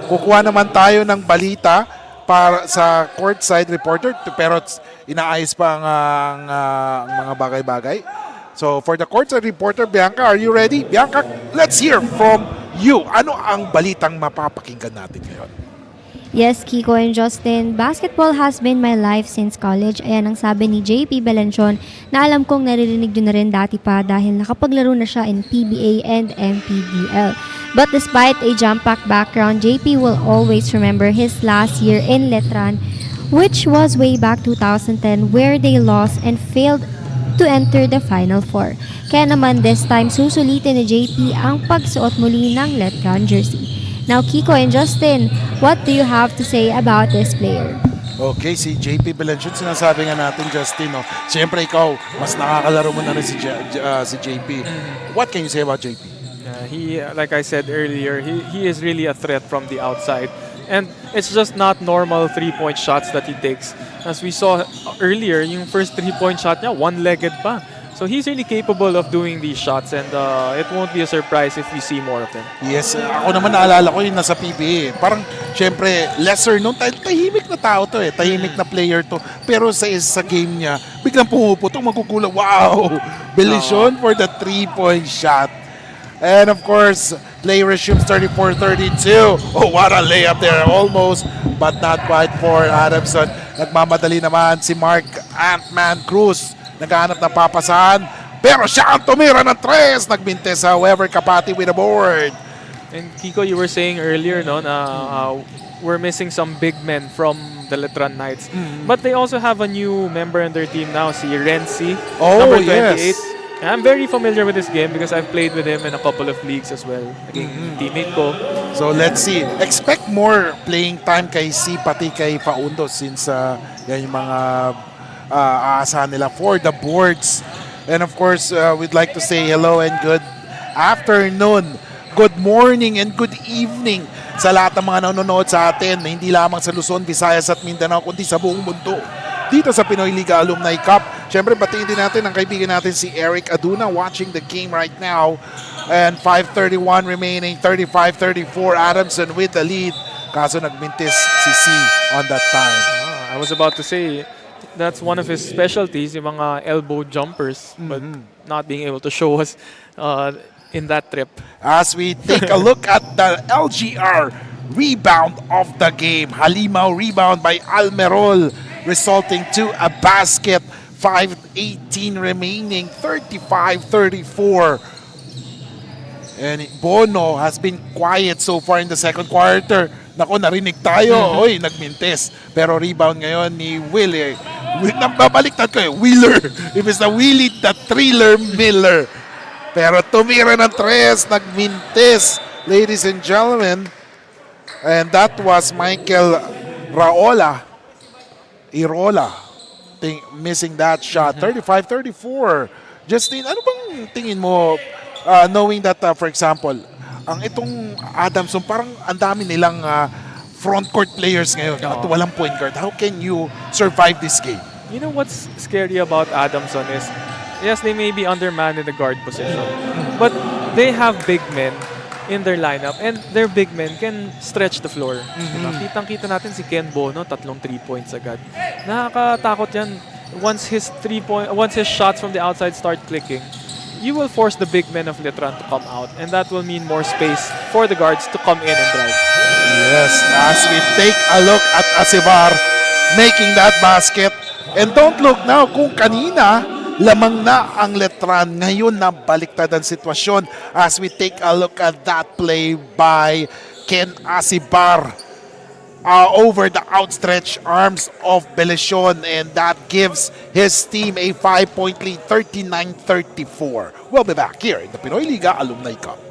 kukuha naman tayo ng balita para sa courtside reporter, pero inaayos pa ang mga bagay-bagay. So, for the courtside reporter, Bianca, are you ready? Bianca, let's hear from you. Ano ang balitang mapapakinggan natin ngayon? Yes, Kiko and Justin, basketball has been my life since college. Ayan ang sabi ni JP Belenchon na alam kong naririnig nyo na rin dati pa dahil nakapaglaro na siya in PBA and MPBL. But despite a jam-packed background, JP will always remember his last year in Letran, which was way back 2010 where they lost and failed to enter the Final Four. Kaya naman this time susulitin ni JP ang pagsuot muli ng Letran jersey. Now, Kiko and Justin, what do you have to say about this player? Okay, si JP Belenchon, sinasabi nga natin, Justin, no? Siyempre ikaw, mas nakakalaro mo na rin si JP. What can you say about JP? He, like I said earlier, he is really a threat from the outside. And it's just not normal three-point shots that he takes. As we saw earlier, yung first three-point shot niya, one-legged pa. So he's really capable of doing these shots and it won't be a surprise if we see more of them. Yes, ako naman naalala ko yung nasa PBA. Parang, syempre, lesser known. Tahimik na tao to eh. Tahimik na player to. Pero sa game niya, biglang pumuputong, magkukulang. Wow! Belisyon for the three-point shot. And of course, play resumes 34-32. Oh, what a layup there. Almost, but not quite for Adamson. Nagmamadali naman si Mark Ant-Man Cruz. Naghahanap ng papasahan. Pero siya ang tumira ng tres. Nagbintes, however, Kapati with a board. And Kiko, you were saying earlier, no, na we're missing some big men from the Letran Knights. But they also have a new member in their team now, si Renzi, number 28. Yes. And I'm very familiar with this game because I've played with him in a couple of leagues as well. Naging teammate ko. So let's see. Expect more playing time kay pati kay Faundo since yan yung mga aasahan nila for the boards. And of course, we'd like to say hello and good afternoon, good morning and good evening sa lahat ng mga nanonood sa atin na hindi lamang sa Luzon, Visayas at Mindanao kundi sa buong mundo. Dito sa Pinoyliga Alumni Cup. Siyempre, batiin din natin ang kaibigan natin si Eric Aduna watching the game right now. And 5:31 remaining, 35-34, Adamson with the lead. Kaso nagmintis si C on that time. I was about to say, that's one of his specialties, yung mga elbow jumpers, but not being able to show us in that trip. As we take a look at the LGR rebound of the game. Halimaw rebound by Almerol, resulting to a basket. 5:18 remaining, 35-34. And Bono has been quiet so far in the second quarter. Nako, narinig tayo. Oy, nagmintes. Pero rebound ngayon ni Willie. Nababaliktad ko Wheeler. If it's the Willie, the Thriller Miller. Pero tumira ng tres, nagmintes. Ladies and gentlemen. And that was Michael Irola. Missing that shot. 35-34. Justin, ano bang tingin mo knowing that, for example, ang itong Adamson, parang ang dami nilang front court players ngayon at walang point guard. How can you survive this game? You know what's scary about Adamson is, yes, they may be undermanned in the guard position, but they have big men in their lineup, and their big men can stretch the floor. Kitang-kita natin si Ken Bono, 3 3 points agad. Nakakatakot yan. Once his shots from the outside start clicking, you will force the big men of Letran to come out, and that will mean more space for the guards to come in and drive. Yes, as we take a look at Asibar making that basket. And don't look now, kung kanina lamang na ang Letran, ngayon na baliktad ang sitwasyon as we take a look at that play by Ken Asibar over the outstretched arms of Belicion, and that gives his team a 5-point lead, 39-34. We'll be back here in the Pinoyliga Alumni Cup.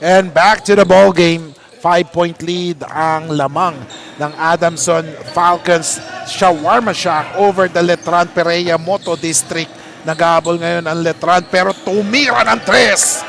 And back to the ball game. 5-point lead ang lamang ng Adamson Falcons Shawarma Shack over the Letran Perea Moto District. Nag-aabol ngayon ang Letran pero tumira ng tres.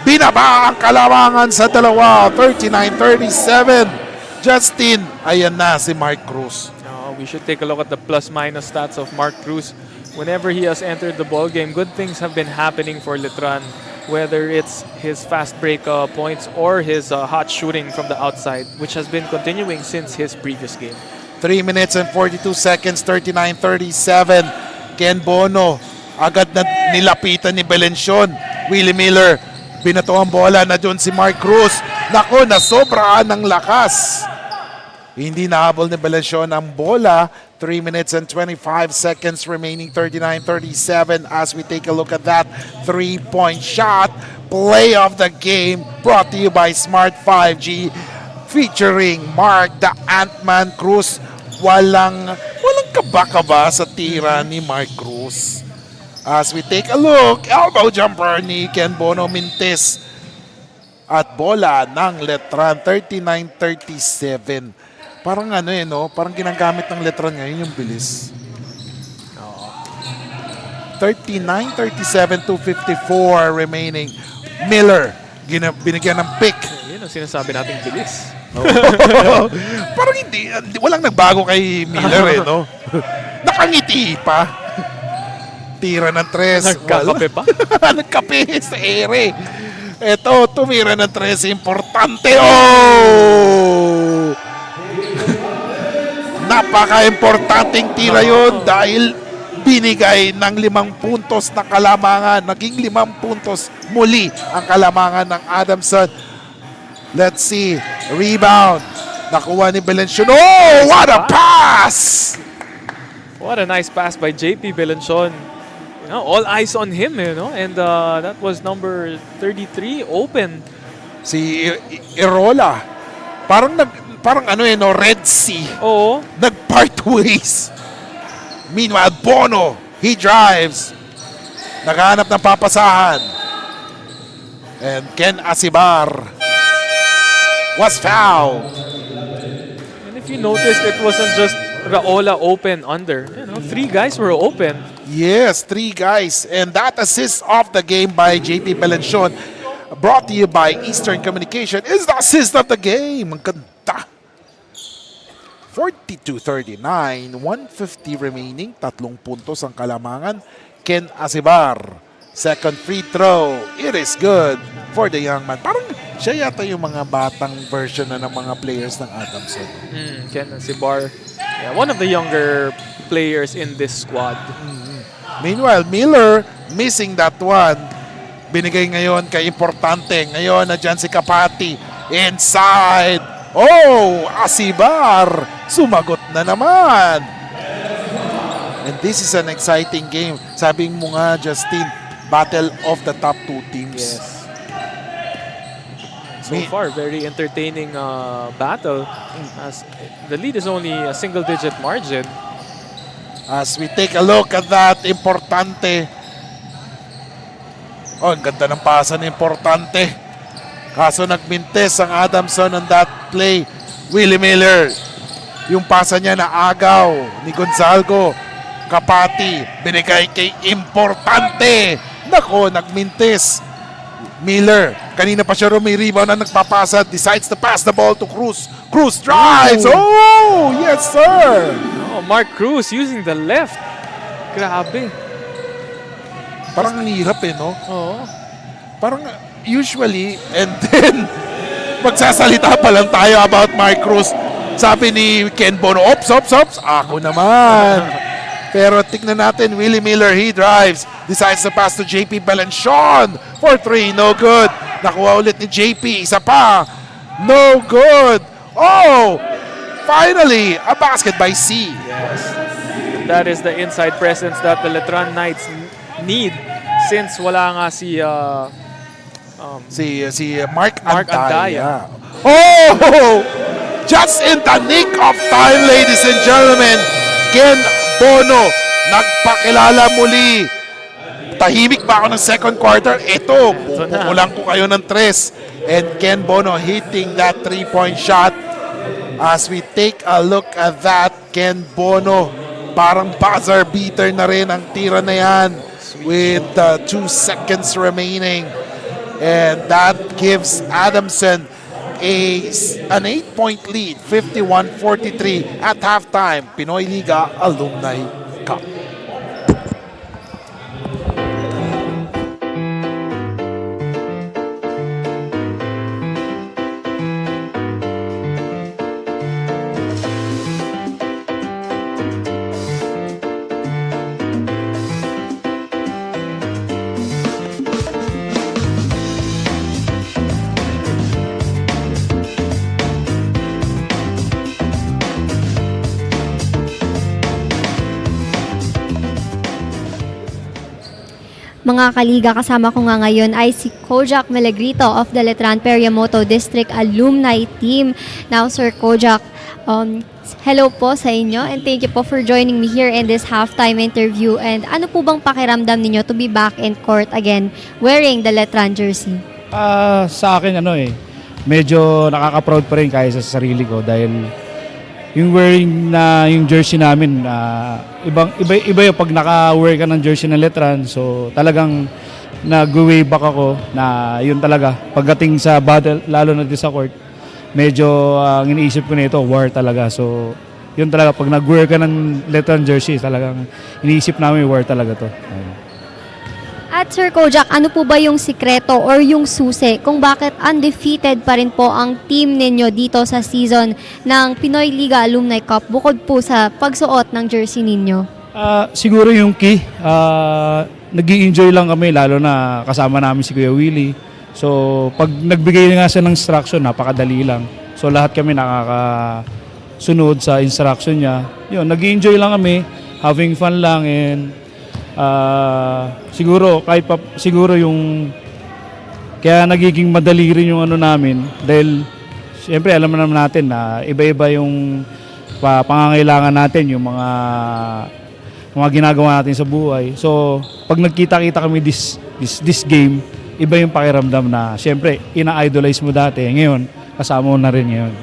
Binaba ang kalamangan sa dalawa. 39-37. Justin, ayan na si Mark Cruz. We should take a look at the plus-minus stats of Mark Cruz. Whenever he has entered the ball game, good things have been happening for Letran. Whether it's his fast break points or his hot shooting from the outside, which has been continuing since his previous game. 3 minutes and 42 seconds, 39-37. Ken Bono, agad na nilapitan ni Belicion. Willie Miller, binato ang bola na doon si Mark Cruz. Nako, nasobraan ng lakas. Hindi nahabol ni Belicion ang bola. 3 minutes and 25 seconds remaining, 39-37 as we take a look at that 3-point shot. Play of the game brought to you by Smart 5G featuring Mark the Ant-Man Cruz. Walang kaba-kaba sa tira ni Mark Cruz. As we take a look, elbow jumper ni Ken Bono Mintes at bola ng Letran, 39-37. Parang parang ginagamit ng Letran ngayon yung bilis. 39-37 to 54 remaining. Miller, binigyan ng pick. Yun ang sinasabi nating bilis. Parang walang nagbago kay Miller no? Nakangiti pa. Tira ng tres. Nagkakape pa? Nagkape sa ere. Ito, tumira ng tres. Importante. Oh! Napaka-importanting tira yun dahil binigay ng 5 puntos na kalamangan. Naging 5 puntos muli ang kalamangan ng Adamson. Let's see. Rebound. Nakuha ni Belicion. Oh, what a pass! What a nice pass by JP Belicion. All eyes on him, and that was number 33, open. Si Irola. Parang Red Sea. Oo. Nag-part ways. Meanwhile, Bono, he drives. Naghahanap ng papasahan. And Ken Asibar was fouled. And if you noticed, it wasn't just Raola open under. You know, 3 guys were open. Yes, 3 guys. And that assist of the game by JP Belenchon, brought to you by Eastern Communication, is the assist of the game. Ang ganda. 42-39, 150 remaining, 3 puntos ang kalamangan. Ken Asibar, second free throw. It is good for the young man. Parang siya yata yung mga batang version na ng mga players ng Adamson. Ken Asibar, yeah, one of the younger players in this squad. Meanwhile, Miller missing that one. Binigay ngayon kay Importante. Ngayon na dyan si Kapati. Inside. Oh, Asibar. Sumagot na naman. And this is an exciting game. Sabi mo nga, Justin, battle of the top 2 teams. Yes. So far, very entertaining battle. As the lead is only a single-digit margin. As we take a look at that, Importante. Oh, ang ganda ng pasa ni Importante. Kaso nagmintes ang Adamson on that play. Willie Miller. Yung pasa niya na agaw ni Gonzalgo. Kapati. Binigay kay Importante. Nako, nagmintes. Miller. Kanina pa siya rumi-rebound na nagpapasa. Decides to pass the ball to Cruz. Cruz drives. Oh, yes sir. Oh, Mark Cruz using the left. Grabe. Parang ang hirap no? Oo. Parang usually, and then magsasalita pa lang tayo about Mark Cruz. Sabi ni Ken Bono, ops, ako naman. Pero tignan natin, Willie Miller, he drives. Decides to pass to JP Belenchon for 3, no good. Nakuha ulit ni JP, isa pa. No good. Oh, finally, a basket by C. Yes. That is the inside presence that the Letran Knights need since wala nga si Mark Mark Andaya. Oh! Just in the nick of time, ladies and gentlemen, Ken Bono nagpakilala muli. Tahimik ba ako ng second quarter? Ito, pupukulan ko kayo ng 3. And Ken Bono hitting that 3-point shot. As we take a look at that, Ken Bono, parang buzzer beater na rin ang tira na yan with 2 seconds remaining. And that gives Adamson an 8-point lead, 51-43 at halftime. Pinoyliga Alumni Cup. Mga kaliga, kasama ko nga ngayon ay si Kojak Melegrito of the Letran Perea Moto District Alumni Team. Now, Sir Kojak, hello po sa inyo and thank you po for joining me here in this halftime interview. And ano po bang pakiramdam ninyo to be back in court again wearing the Letran jersey? Sa akin, medyo nakaka-proud pa rin kaya sa sarili ko dahil yung wearing na yung jersey namin, iba yung pag naka-wear ka ng jersey ng Letran. So talagang nag-way back ako na yun talaga. Pagdating sa battle, lalo na sa court, medyo ang iniisip ko na ito, war talaga. So yun talaga, pag nag-wear ka ng Letran jersey, talagang iniisip namin war talaga to. At Sir Kojak, ano po ba yung sikreto or yung susi kung bakit undefeated pa rin po ang team ninyo dito sa season ng Pinoyliga Alumni Cup bukod po sa pagsuot ng jersey ninyo? Siguro yung key, nag-i-enjoy lang kami lalo na kasama namin si Kuya Willie. So pag nagbigay nga siya ng instruction, napakadali lang. So lahat kami nakakasunod sa instruction niya. Yun, nag-i-enjoy lang kami, having fun lang, and siguro yung kaya nagiging madali rin yung namin dahil siyempre alam naman natin na iba-iba yung pangangailangan natin, yung mga ginagawa natin sa buhay. So pag nagkita-kita kami this game, iba yung pakiramdam na siyempre ina-idolize mo dati, ngayon kasama mo na rin ngayon.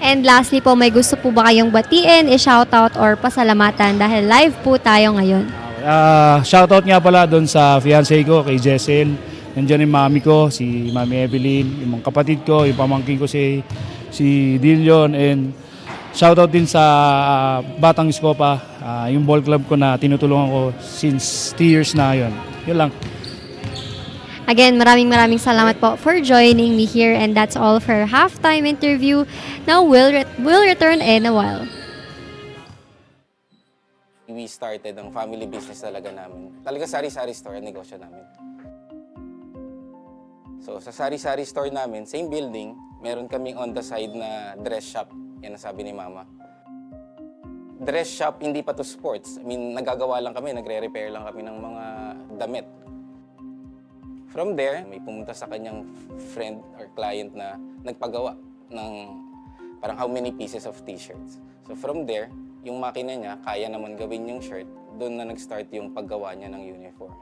And lastly po, may gusto po ba kayong batiin, i-shoutout or pasalamatan dahil live po tayo ngayon? Shoutout nga pala doon sa fiancé ko, kay Jessel. Nandiyan yung mami ko, si Mami Evelyn, yung mga kapatid ko, yung pamangkin ko si Dillon, and shoutout din sa Batang Iskopa, yung ball club ko na tinutulungan ko since 2 years na yun. Yun lang. Again, maraming salamat po for joining me here, and that's all for halftime interview. Now we'll return in a while. We started ang family business talaga namin. Talaga sari-sari store ang negosyo namin. So sa sari-sari store namin, same building, meron kaming on the side na dress shop. Yan ang sabi ni Mama. Dress shop, hindi pa to sports. I mean, nagagawa lang kami, nagre-repair lang kami ng mga damit. From there, may pumunta sa kanyang friend or client na nagpagawa ng parang how many pieces of t-shirts. So from there, yung makina niya, kaya naman gawin yung shirt, doon na nag-start yung paggawa niya ng uniforms.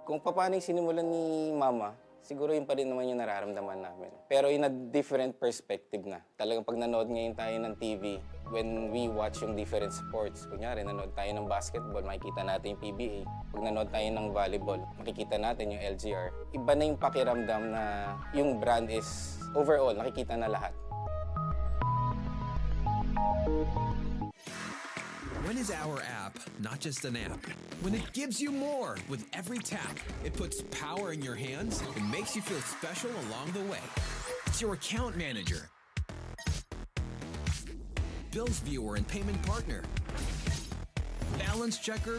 Kung paano yung sinimulan ni Mama, siguro yun pa rin naman yung nararamdaman namin. Pero in a different perspective na. Talagang pag nanood ngayon tayo ng TV, when we watch yung different sports, kunyari nanood tayo ng basketball, makikita natin yung PBA. Pag nanood tayo ng volleyball, makikita natin yung LGR. Iba na yung pakiramdam na yung brand is overall, nakikita na lahat. When is our app not just an app? When it gives you more with every tap, it puts power in your hands and makes you feel special along the way. It's your account manager, bills viewer and payment partner, balance checker,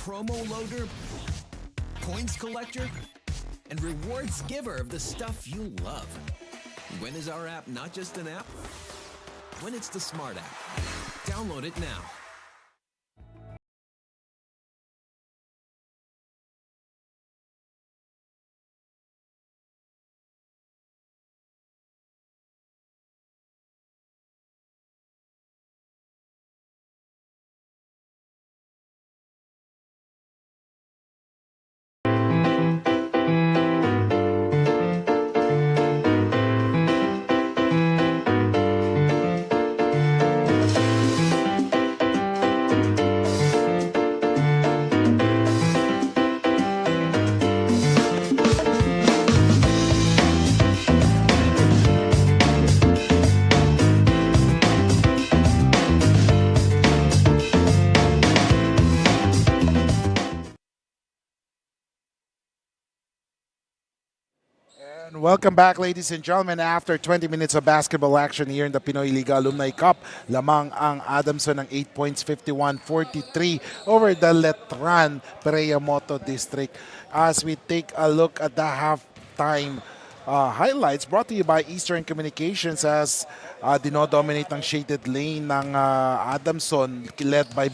promo loader, points collector, and rewards giver of the stuff you love. When is our app not just an app? When it's the smart app. Download it now. And welcome back, ladies and gentlemen. After 20 minutes of basketball action here in the Pinoyliga Alumni Cup, lamang ang Adamson ng 8 points, 51-43 over the Letran Perea Moto District. As we take a look at the halftime highlights brought to you by Eastern Communications as dinodominate ng shaded lane ng Adamson led by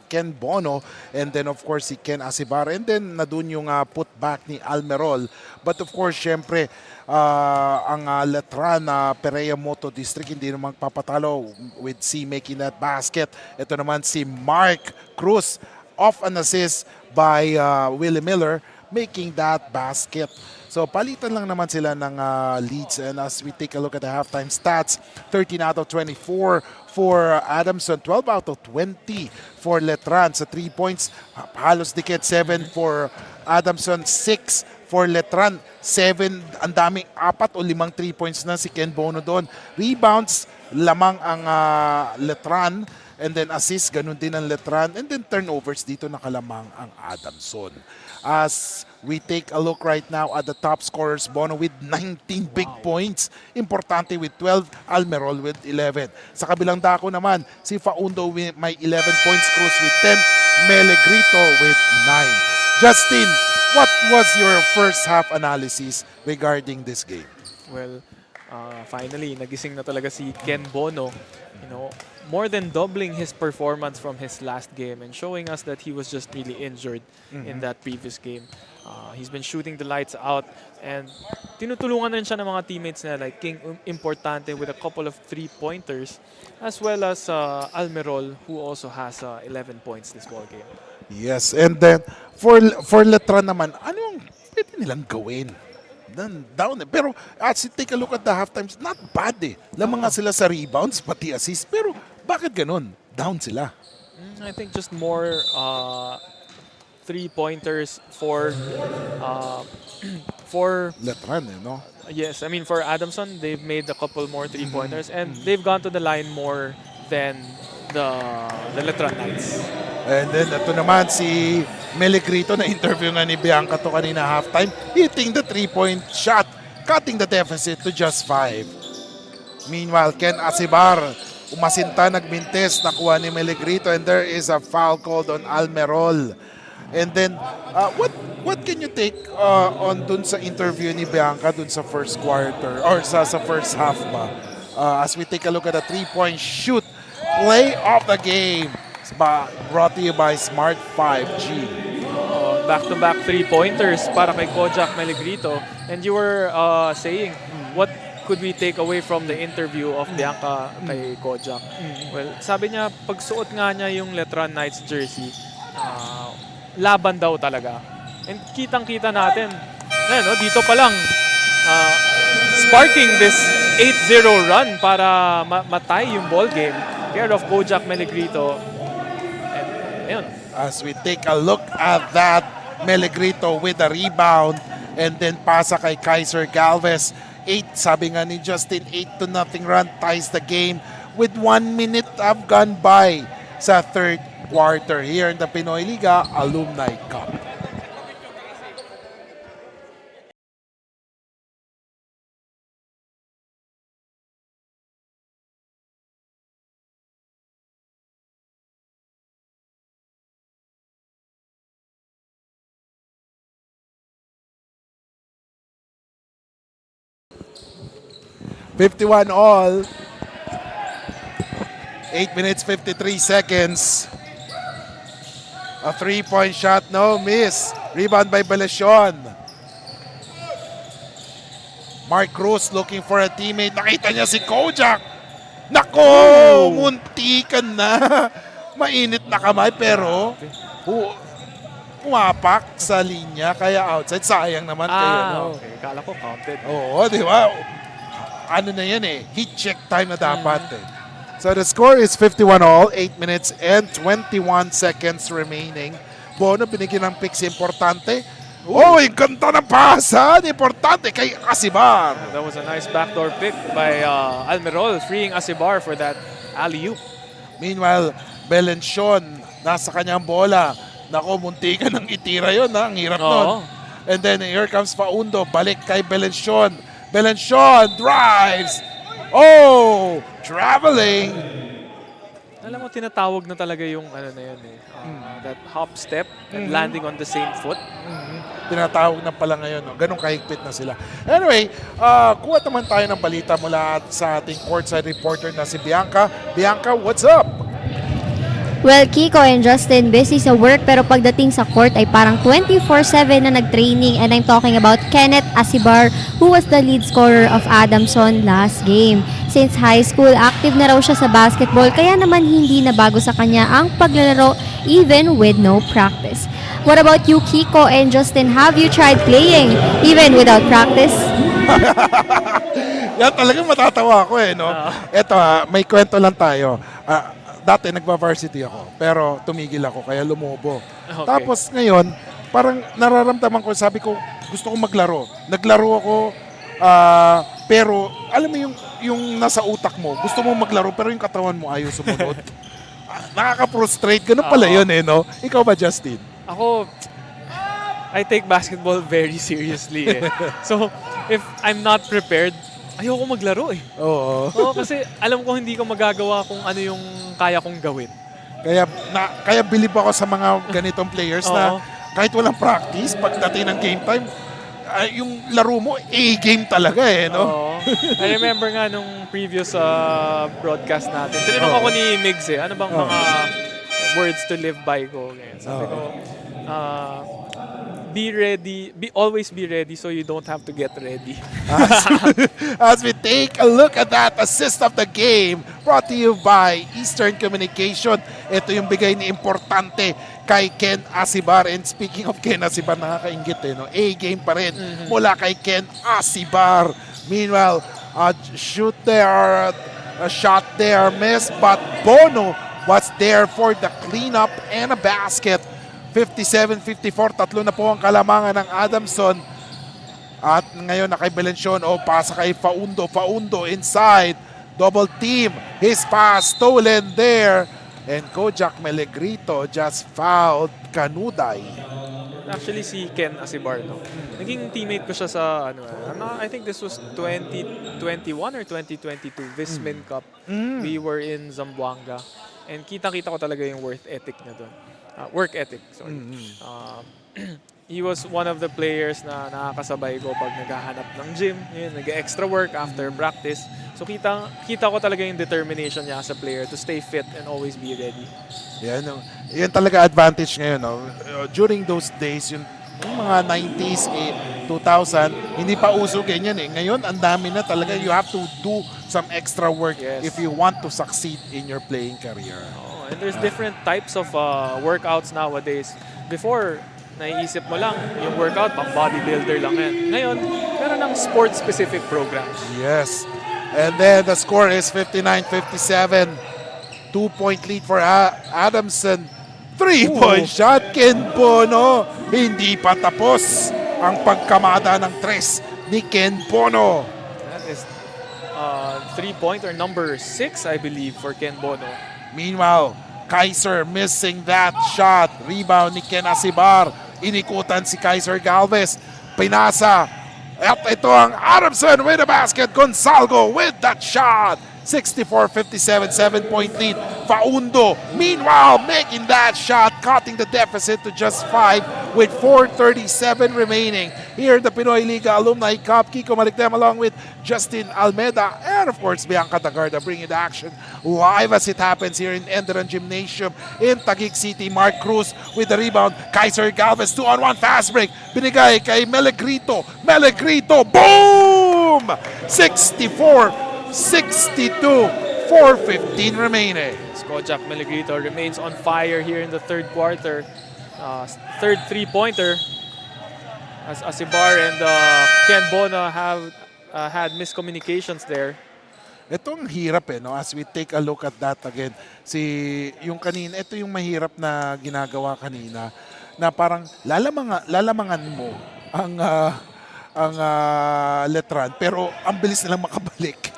Ken Bono, and then of course si Ken Asibar, and then na dun yung putback ni Almerol. But of course syempre ang Letran Perea Moto District hindi naman papatalo with C making that basket. Ito naman si Mark Cruz off an assist by Willie Miller making that basket. So palitan lang naman sila ng leads, and as we take a look at the halftime stats, 13 out of 24 for Adamson, 12 out of 20 for Letran. Sa 3 points, halos dikit, 7 for Adamson, 6 for Letran. 7, ang daming 4 o 5 3 points na si Ken Bono doon. Rebounds, lamang ang Letran. And then assist, ganun din ang Letran. And then turnovers, dito nakalamang ang Adamson. As we take a look right now at the top scorers, Bono with 19 big points. Importante with 12, Almerol with 11. Sa kabilang dako naman, si Faundo may 11 points, Cruz with 10, Melegrito with 9. Justin, what was your first half analysis regarding this game? Well, finally, nagising na talaga si Ken Bono. You know, more than doubling his performance from his last game and showing us that he was just really injured in that previous game. He's been shooting the lights out, and tinutulungan rin siya ng mga teammates na like King Importante with a couple of 3-pointers, as well as Almerol, who also has 11 points this ball game. Yes, and then for Letran naman, ano yung pwede nilang gawin? Down eh. Pero as you take a look at the half times, not bad eh. Lamang nga sila sa rebounds, pati assist. Pero bakit ganun? Down sila. I think just more three-pointers for Letran eh, no? yes, I mean for Adamson, they've made a couple more three-pointers and they've gone to the line more than the Letran Knights. And then ito naman si Meligrito na interview nga ni Bianca to kanina halftime, hitting the 3-point shot, cutting the deficit to just 5. Meanwhile, Ken Asibar, umasinta, nagmintes, nakuha ni Meligrito, and there is a foul called on Almerol. And then, what can you take on dun sa interview ni Bianca dun sa first quarter, or sa first half ba? As we take a look at the 3-point shoot, play of the game, brought to you by Smart 5G. Back-to-back three-pointers para kay Kojak Meligrito. And you were saying, what could we take away from the interview of Bianca kay Kojak? Well, sabi niya, pagsuot nga niya yung Letran Knights jersey, laban daw talaga. And kitang-kita natin, dito pa lang, sparking this 8-0 run para matay yung ball game. Care of Kojak Meligrito. And ayun. As we take a look at that, Meligrito with a rebound and then pasa kay Kaiser Galvez. 8, sabi nga ni Justin, 8-0 run ties the game with 1 minute have gone by sa third quarter here in the Pinoyliga Alumni Cup. $51 all. 8 minutes, 53 seconds. A 3-point shot, no miss. Rebound by Belesion. Mark Cruz looking for a teammate. Nakita niya si Kojak. Nako! Muntikan na. Mainit na kamay pero pumapak sa linya kaya outside. Sayang naman kayo. Okay. Kala ko counted. Oo, di ba? Ano na yan eh, heat check time na dapat eh. So the score is 51 all, 8 minutes and 21 seconds remaining. Bono binigyan ng picks, importante. Oh, yung ganda ng pasan, importante kay Asibar. That was a nice backdoor pick by Almerol, freeing Asibar for that alley-oop. Meanwhile, Belencion, nasa kanyang bola. Nako, muntikan ng itira yun, ha? Ang hirap nun. And then here comes Faundo, balik kay Belencion. Belencion drives. Oh, traveling. Alam mo, tinatawag na talaga yung ano na yan eh. That hop step and landing on the same foot. Tinatawag na pala ngayon. No? Ganun kahigpit na sila. Anyway, kuha naman tayo ng balita mula sa ating courtside reporter na si Bianca. Bianca, what's up? Well, Kiko and Justin, busy sa work pero pagdating sa court ay parang 24/7 na nag-training, and I'm talking about Kenneth Asibar, who was the lead scorer of Adamson last game. Since high school, active na raw siya sa basketball, kaya naman hindi na bago sa kanya ang paglalaro even with no practice. What about you, Kiko and Justin? Have you tried playing even without practice? Yan talagang matatawa ako eh, no? Eto may kwento lang tayo. Dati nagba-varsity ako, pero tumigil ako, kaya lumobo. Okay. Tapos ngayon, parang nararamdaman ko, sabi ko, gusto kong maglaro. Naglaro ako, pero alam mo yung nasa utak mo, gusto mo maglaro, pero yung katawan mo ayaw sumunod. Nakaka-frustrate, ganun pala yun eh, no? Ikaw ba, Justin? Ako, I take basketball very seriously eh. So, if I'm not prepared, ayoko maglaro eh. Oo. Oo, kasi alam ko hindi ko magagawa kung ano yung kaya kong gawin. Kaya bilib ako sa mga ganitong players na kahit walang practice, pagdating ng game time, yung laro mo, A-game talaga eh, no? Oo. I remember nga nung previous broadcast natin, tinanong ako ni Migs eh, ano bang mga words to live by ko? Sabi ko, always be ready so you don't have to get ready. As we take a look at that assist of the game, brought to you by Eastern Communication. Ito yung bigay ni importante kay Ken Asibar. And speaking of Ken Asibar, nakakaingit no? A-game pa rin mula kay Ken Asibar. Meanwhile, shoot there, a shot there, miss, but Bono was there for the cleanup and a basket. 57-54, tatlo na po ang kalamangan ng Adamson. At ngayon nakay Belension, pasa kay Faundo inside. Double team, his pass stolen there. And Kojak Melegrito just fouled Kanuday. Actually, si Ken Asibar, no? Naging teammate ko siya sa, I think this was 2021 or 2022, Vismin Cup. We were in Zamboanga. And kita-kita ko talaga yung work ethic niya doon. Work ethic, sorry. He was one of the players na nakakasabay ko pag naghahanap ng gym, nag-extra work after practice. So kita ko talaga yung determination niya as a player to stay fit and always be ready. Yan talaga advantage ngayon. No? During those days, yung mga 90s, 2000, hindi pa uso ganyan eh. Ngayon, ang dami na talaga. You have to do some extra work if you want to succeed in your playing career. And there's different types of workouts nowadays. Before, naiisip mo lang, yung workout, pang bodybuilder lang yan. Ngayon, meron ng sport-specific programs. Yes. And then the score is 59-57. 2-point lead for Adamson. 3-point shot, Ken Bono. Hindi pa tapos ang pagkamada ng tres ni Ken Bono. That is 3-pointer number 6, I believe, for Ken Bono. Meanwhile, Kaiser missing that shot. Rebound ni Ken Asibar. Inikutan si Kaiser Galvez. Pinasa. At ito ang Adamson with the basket. Gonzalgo with that shot. 64-57, 7-point lead. Faundo, meanwhile, making that shot, cutting the deficit to just 5 with 4:37 remaining. Here in the Pinoyliga Alumni Cup, Kiko Malikdem along with Justin Almeida and of course Bianca Tagarda bringing the action live as it happens here in ENDERUN Gymnasium in Taguig City. Mark Cruz with the rebound. Kaiser Galvez, 2-on-1 fast break. Binigay kay Melegrito. Melegrito, boom! 64-62, 4:15 remaining. Kojak Melegrito remains on fire here in the third quarter. Third three-pointer as Asibar and Ken Bono have had miscommunications there. Itong hirap no? As we take a look at that again. Ito yung mahirap na ginagawa kanina na parang lalamangan mo ang Letran pero ang bilis nilang makabalik.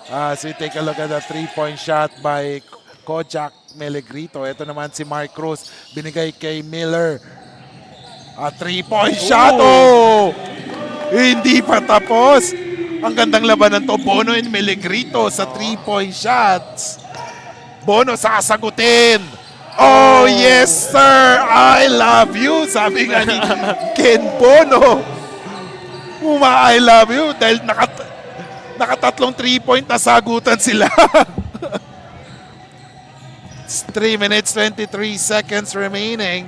As we take a look at the 3-point shot by Kojak Melegrito. Ito naman si Mark Cruz. Binigay kay Miller. A 3-point shot. Hindi pa tapos. Ang gandang labanan to. Bono and Melegrito sa 3-point shots. Bono sasagutin. Oh, yes, sir. I love you. Sabi nga ni Ken Bono. I love you. Dahil nakatatlong 3-point na sagutan sila. 3 minutes, 23 seconds remaining.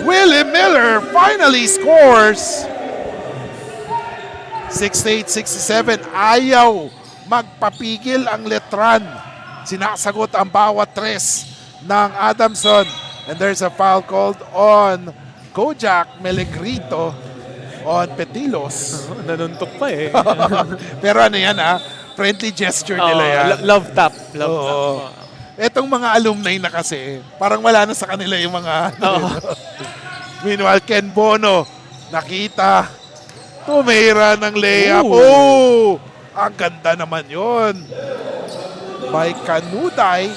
Willie Miller finally scores. 68-67. Ayaw magpapigil ang Letran. Sinasagot ang bawat tres ng Adamson. And there's a foul called on Kojak Melegrito on Petilos. Nanuntok pa eh. Pero yan friendly gesture nila yan. Love tap. Love tap. Etong mga alumni na kasi, parang wala na sa kanila yung mga... Meanwhile, Ken Bono, nakita, tumira ng layup. Ang ganda naman yon by Kanuday,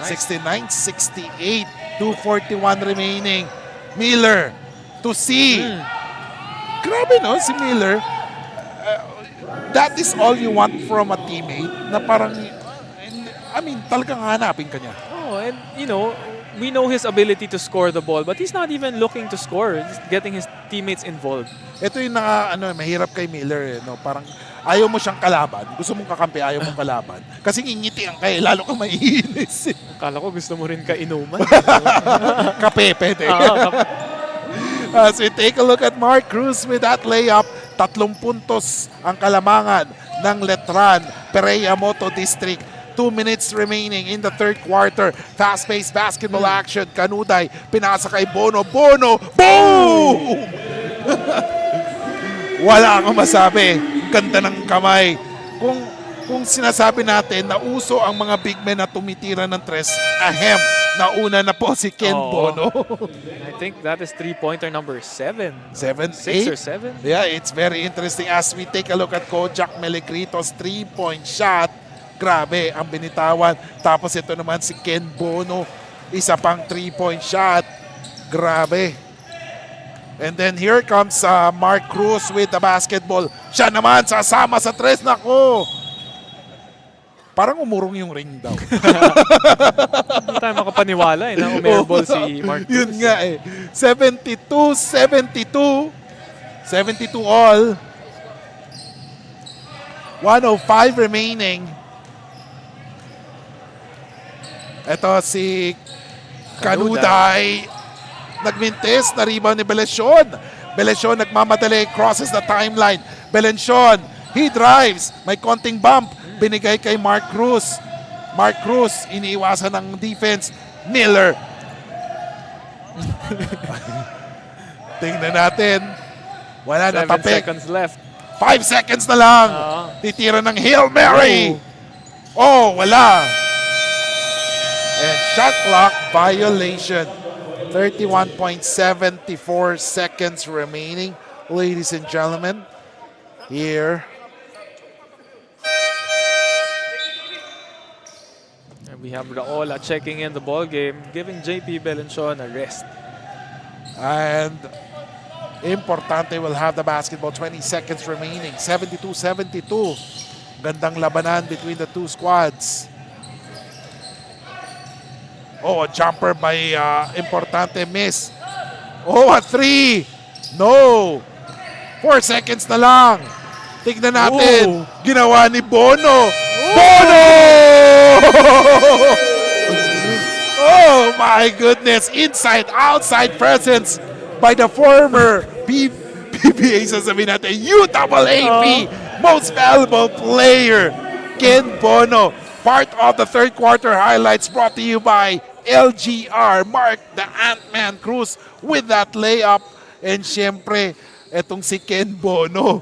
69-68, 2:41 remaining. Miller to see. Grabe si Miller. That is all you want from a teammate na parang, talagang hanapin ka niya. And we know his ability to score the ball, but he's not even looking to score. He's getting his teammates involved. Ito yung mahirap kay Miller parang ayaw mo siyang kalaban. Gusto mong kakampi, ayaw mong kalaban. Kasi ngingitian ka lalo kang maiinis. Akala ko gusto mo rin ka-inuman. Kape, pwede. As we take a look at Mark Cruz with that layup, 3 puntos ang kalamangan ng Letran Perea Moto District. 2 minutes remaining in the third quarter. Fast-paced basketball action. Kanuday, pinasa kay Bono. Bono, boom! Wala akong masabi. Ganda ng kamay. Kung sinasabi natin na uso ang mga big men na tumitira ng tres, ahem, nauna na po si Ken Bono. I think that is 3-pointer number 7. 7, 6 8. or 7. Yeah, it's very interesting as we take a look at Kojak Melicrito's 3-point shot. Grabe ang binitawan. Tapos ito naman si Ken Bono, isa pang 3-point shot. Grabe. And then here comes Mark Cruz with the basketball. Siya naman sasama sa tres. Nako! Parang umurong yung ring daw. Hindi tayo makapaniwala na umairball si Mark Cruz. Yun nga eh. 72-72. 72 all. 105 remaining. Ito si Kanuday. Nagmintis. Na-rebound ni Belencion. Belencion nagmamadali. Crosses the timeline. Belencion. He drives. May konting bump. Binigay kay Mark Cruz. Mark Cruz, iniiwasan ng defense. Miller. Tingnan natin. Wala na 7 tapik. seconds left. 5 seconds na lang. Titira ng Hail Mary. Oh, wala. And shot clock violation. 31.74 seconds remaining. Ladies and gentlemen, here. We have Raola checking in the ball game, giving JP Belencion a rest. And Importante will have the basketball. 20 seconds remaining. 72-72. Gandang labanan between the two squads. Oh, a jumper by Importante miss. Oh, a three. No. 4 seconds na lang. Tignan natin. Ginawa ni Bono. Bono! Oh my goodness. Inside, outside presence by the former PBA, sasabihin natin, UAAP Most Valuable Player, Ken Bono. Part of the third quarter highlights brought to you by LGR. Mark the Ant-Man Cruz with that layup. And syempre, etong si Ken Bono,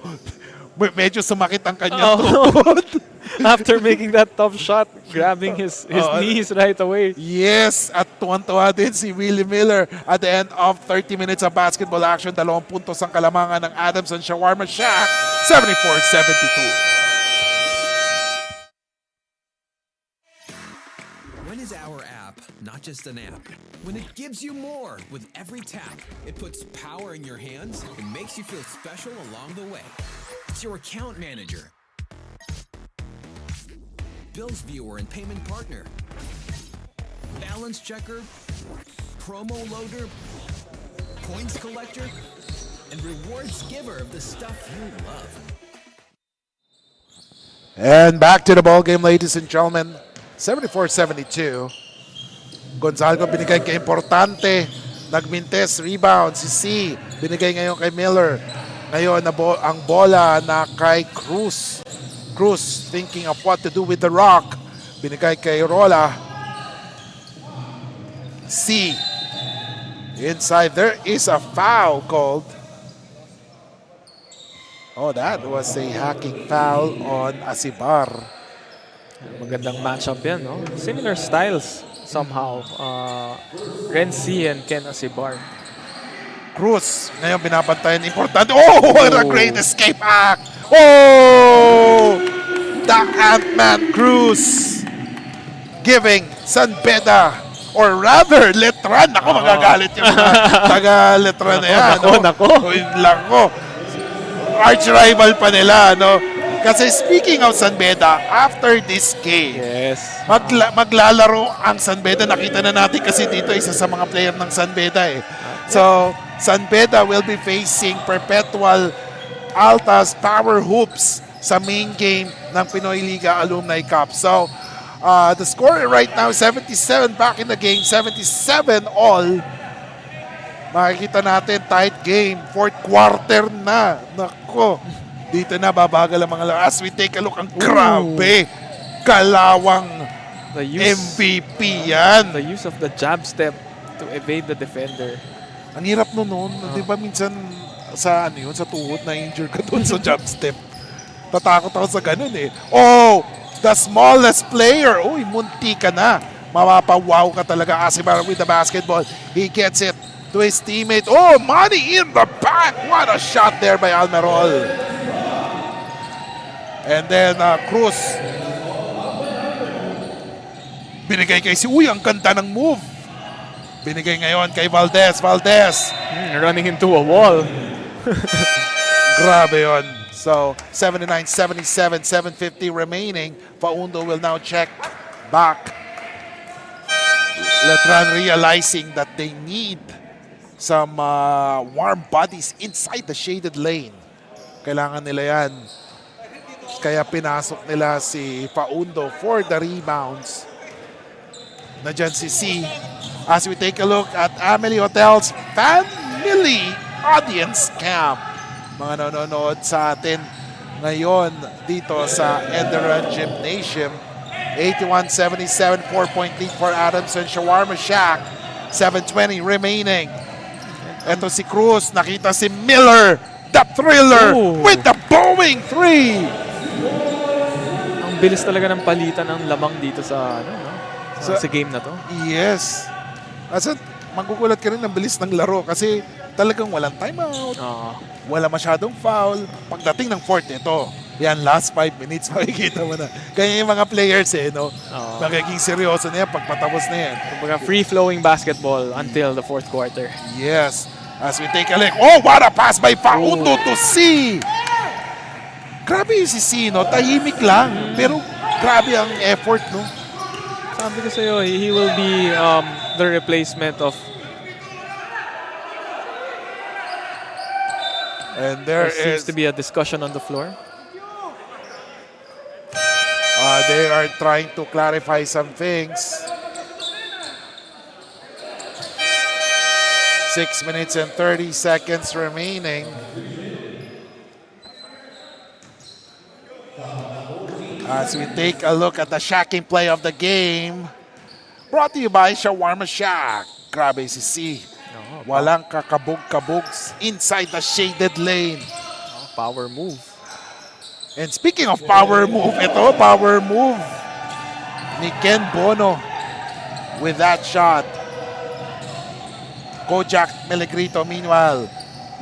medyo sumakit ang kanyang tuhod. After making that tough shot, grabbing his knees right away. Yes, at tuwan-tuwa din si Willie Miller at the end of 30 minutes of basketball action. 2 puntos ang kalamangan ng Adamson Shawarma Shack, 74-72. When is our app not just an app? When it gives you more with every tap, it puts power in your hands and makes you feel special along the way. It's your account manager, bills viewer and payment partner, balance checker, promo loader, points collector, and rewards giver of the stuff you love. And back to the ball game, ladies and gentlemen. 74-72. Gonzalo binigay kay Importante. Nagmintes, rebound. Si C. Binigay ngayon kay Miller. Ngayon ang bola na kay Cruz. Cruz thinking of what to do with the rock. Binigay kay Rola. C. Inside there is a foul called. Oh, that was a hacking foul on Asibar. Magandang matchup yan, no? Similar styles somehow. Renzi and Ken Asibar. Cruz, ngayon binabantayan, importante. Oh, what a great escape act! Oh! The Ant-Man Cruz giving San Beda, or rather, Letran. Ako, magagalit yung mga taga-Letran na yan. Nako. Nako. Arch rival pa nila, no? Kasi speaking of San Beda, after this game, Yes. maglalaro ang San Beda. Nakita na natin kasi dito isa sa mga player ng San Beda eh. So, San Beda will be facing Perpetual Altas Power Hoops sa main game ng Pinoyliga Alumni Cup. So, the score right now, 77 back in the game, 77 all. Makikita natin, tight game. Fourth quarter na. Nako. Dito na babagal ang mga laro. As we take a look, ang grabe kalawang The use, MVP yan. the use of the jab step to evade the defender. Ang hirap noon, di ba minsan sa ano yun, sa tuhod na injure ka doon sa jump step. Tatakot ako sa ganun eh. Oh, the smallest player. Uy, munti ka na. Mapapawaw ka talaga. Asibar with the basketball. He gets it to his teammate. Oh, money in the back. What a shot there by Almerol. And then Cruz. Binigay kay uy, ang ganda ng move. Binigay ngayon kay Valdez. Running into a wall. Grabe yun. So, 79-77, 7:50 remaining. Paundo will now check back. Letran realizing that they need some warm bodies inside the shaded lane. Kailangan nila yan. Kaya pinasok nila si Paundo for the rebounds. Nandiyan si C. As we take a look at Amelie Hotel's family audience camp. Mga nanonood sa atin ngayon dito sa ENDERUN Gymnasium. 81-77, 4-point lead for Adamson Shawarma Shack. 7:20 remaining. Ito si Cruz, nakita si Miller, the thriller, with the Boeing 3. Ang bilis talaga ng palitan ng lamang dito sa sa game na to. Yes. Kasi magugulat ka rin ng bilis ng laro kasi talagang walang timeout. Wala masyadong foul. Pagdating ng fourth ito, yan, last 5 minutes, makikita mo na. Kaya yung mga players no? Magiging seryoso na yan pagpatapos na yan. Kumbaga free-flowing basketball until the fourth quarter. Yes. As we take a look, oh, what a pass by Paundo to C! Grabe yung si C, no? Tahimik lang, pero grabe ang effort, no? Sabi ko sa'yo, he will be the replacement of... And there seems to be a discussion on the floor. They are trying to clarify some things. 6 minutes and 30 seconds remaining. As we take a look at the shacking play of the game, brought to you by Shawarma Shack. Grabe si C. Walang kakabog-kabog inside the shaded lane. Power move. And speaking of power move, ito, power move ni Ken Bono with that shot. Kojak Melegrito, meanwhile,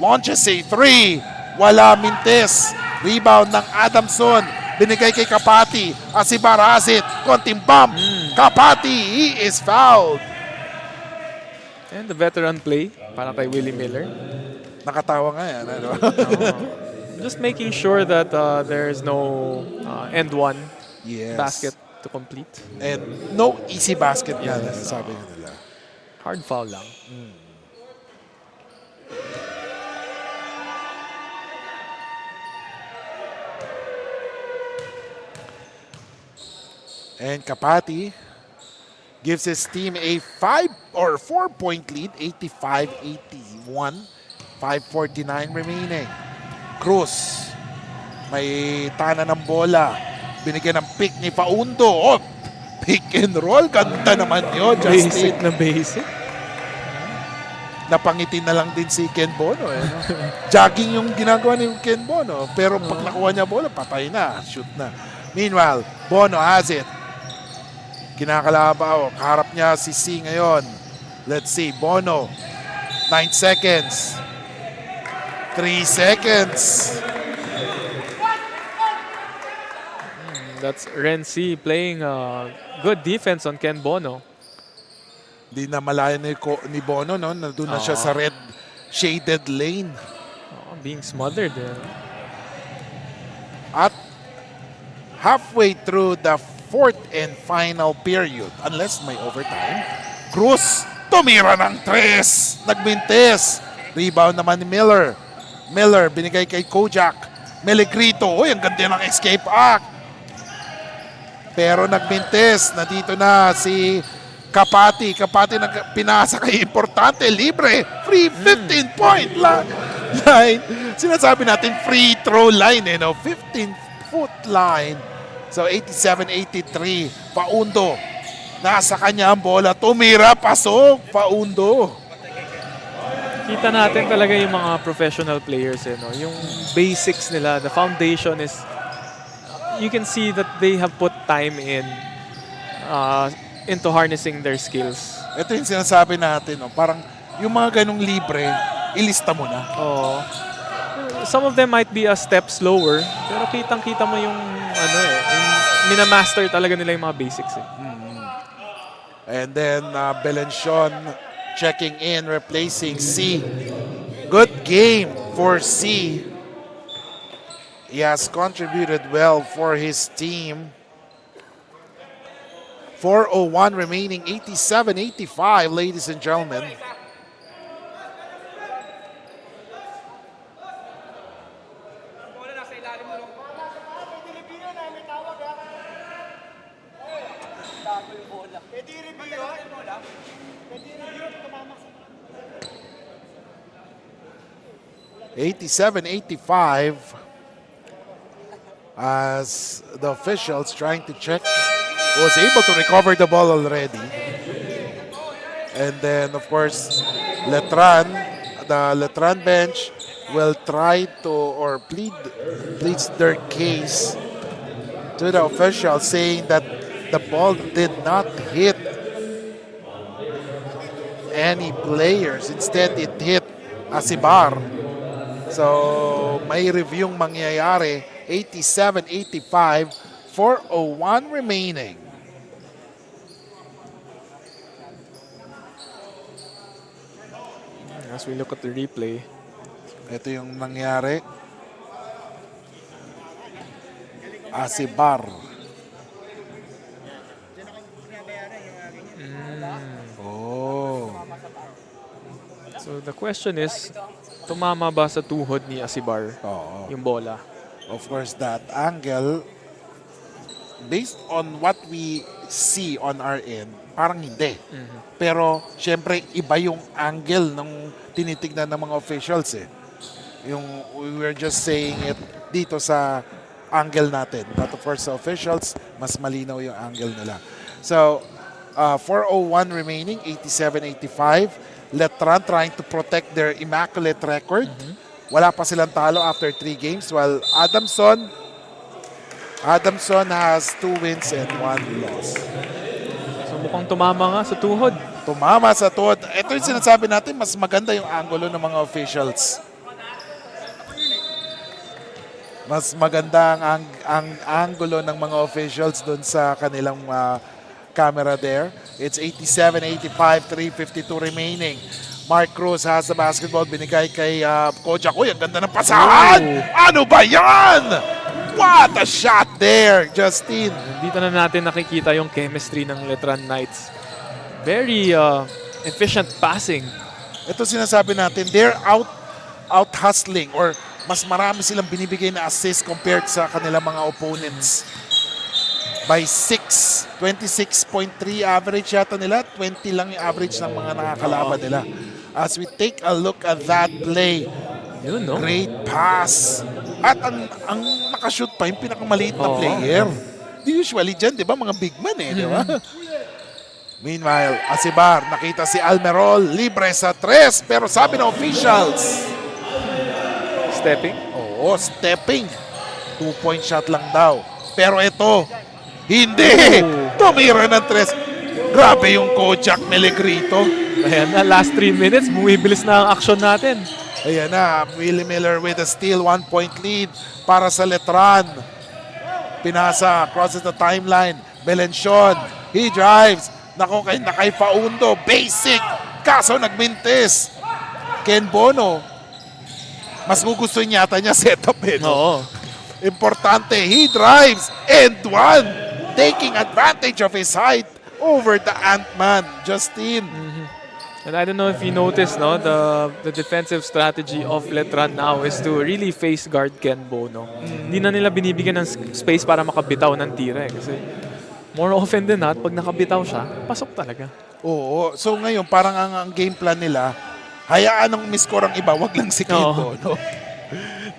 launches a 3. Wala mintes. Rebound ng Adamson. Binigay kay Kapati. Asibar has it. Konting bump. Kapati, he is fouled. And the veteran play para kay Willie Miller. Nakatawa nga yan. Ano? Just making sure that there is no end one Yes. basket to complete. And no easy basket yan, sabi nila. Hard foul lang. And Kapati gives his team a 5 or 4-point lead, 85-81, 5:49 remaining. Cruz, may tana ng bola. Binigyan ng pick ni Paundo. Oh, pick and roll. Ganda naman yun, Justin. Basic na basic. Napangitin na lang din si Ken Bono. Jogging yung ginagawa ni Ken Bono. Pero pag nakuha niya bola, patay na. Shoot na. Meanwhile, Bono has it. Kinakalabaw. Kaharap niya si C ngayon. Let's see. Bono. 9 seconds. 3 seconds. That's Renzi playing good defense on Ken Bono. Hindi na malayo ni Bono, no? Nandun na siya sa red shaded lane. Being smothered. At halfway through the fourth and final period, unless may overtime, Cruz tumira ng 3. Nagmintes. Rebound naman ni Miller. Miller binigay kay Kojak. Melegrito. Uy, ang ganda ng escape act. Pero nagmintes. Nandito na si Kapati. Kapati pinasa kay importante. Libre. Free 15-point line. Sinasabi natin free throw line. 15-foot line. So 87-83. Paundo. Nasa kanya ang bola. Tumira, pasok, paundo. Kita natin talaga yung mga professional players, no? Yung basics nila, the foundation is, you can see that they have put time into harnessing their skills. Ito yung sinasabi natin, no? Parang yung mga ganong libre, ilista mo na. Oh. Some of them might be a step slower, pero kitang-kita mo yung yung minamaster talaga nila yung mga basics. And then Belencion checking in, replacing C. Good game for C. He has contributed well for his team. 4:01 remaining, 87-85, ladies and gentlemen. $87-85 as the officials trying to check, was able to recover the ball already. And then, of course, Letran, the Letran bench will try to, or pleads their case to the officials, saying that the ball did not hit any players. Instead, it hit Asibar. So, may reviewing mangyayari. 87-85, 4:01 remaining. As we look at the replay, Ito yung nangyari. Asibar. Oh. so the question is, tumama ba sa tuhod ni Asibar Oo. yung bola? Of course, that angle, based on what we see on our end, parang hindi. Pero, syempre, iba yung angle ng tinitignan ng mga officials eh. Yung, we were just saying it dito sa angle natin. But of course, sa officials, mas malinaw yung angle nila. So, 4:01 remaining, 87-85. Letran trying to protect their immaculate record. Wala pa silang talo after 3 games, while Adamson has 2 wins and 1 loss. So mukhang tumama nga sa tuhod. Tumama sa tuhod. Ito yung sinasabi natin, mas maganda yung angulo ng mga officials. Mas maganda ang angulo ng mga officials doon sa kanilang camera there. It's 87-85, 3:52 remaining. Mark Cruz has the basketball. Binigay kay Kojak. Uy, ang ganda ng pasahan! Ano ba yan? What a shot there, Justin. Dito na natin nakikita yung chemistry ng Letran Knights. Very efficient passing. Ito sinasabi natin, they're out hustling, or mas marami silang binibigay na assist compared sa kanilang mga opponents. By 6, 26.3 average yata nila, 20 lang yung average ng mga nakakalaban nila. As we take a look at that play, Yun, no? great pass. At ang nakashoot pa yung pinakamaliit na player. Usually dyan, di ba, mga big man eh, di ba? Meanwhile, Asibar, nakita si Almerol, libre sa 3, pero sabi ng officials, Stepping. oo, stepping. 2-point shot lang daw. Pero ito, hindi! Tumira ng 3. Grabe yung Kojak Melegrito. Ayan na, last 3 minutes, bumibilis na ang action natin. Ayan na, Willie Miller with a steal, 1-point lead para sa Letran. Pinasa, crosses the timeline. Belencion, he drives. Nako kay Paundo, basic. Kaso nagmintis. Ken Bono, mas gugustuhin yata niya setup eh. No? Oo. Importante, he drives and one, taking advantage of his height over the Ant-Man, Justin. And I don't know if you noticed, no, the defensive strategy of Letran now is to really face guard Ken Bono. Hindi na nila binibigyan ng space para makabitaw ng tira eh. Kasi more often than not, pag nakabitaw siya, pasok talaga. Oo, so ngayon parang ang game plan nila, hayaan ng miscore ang iba, wag lang si Ken Bono.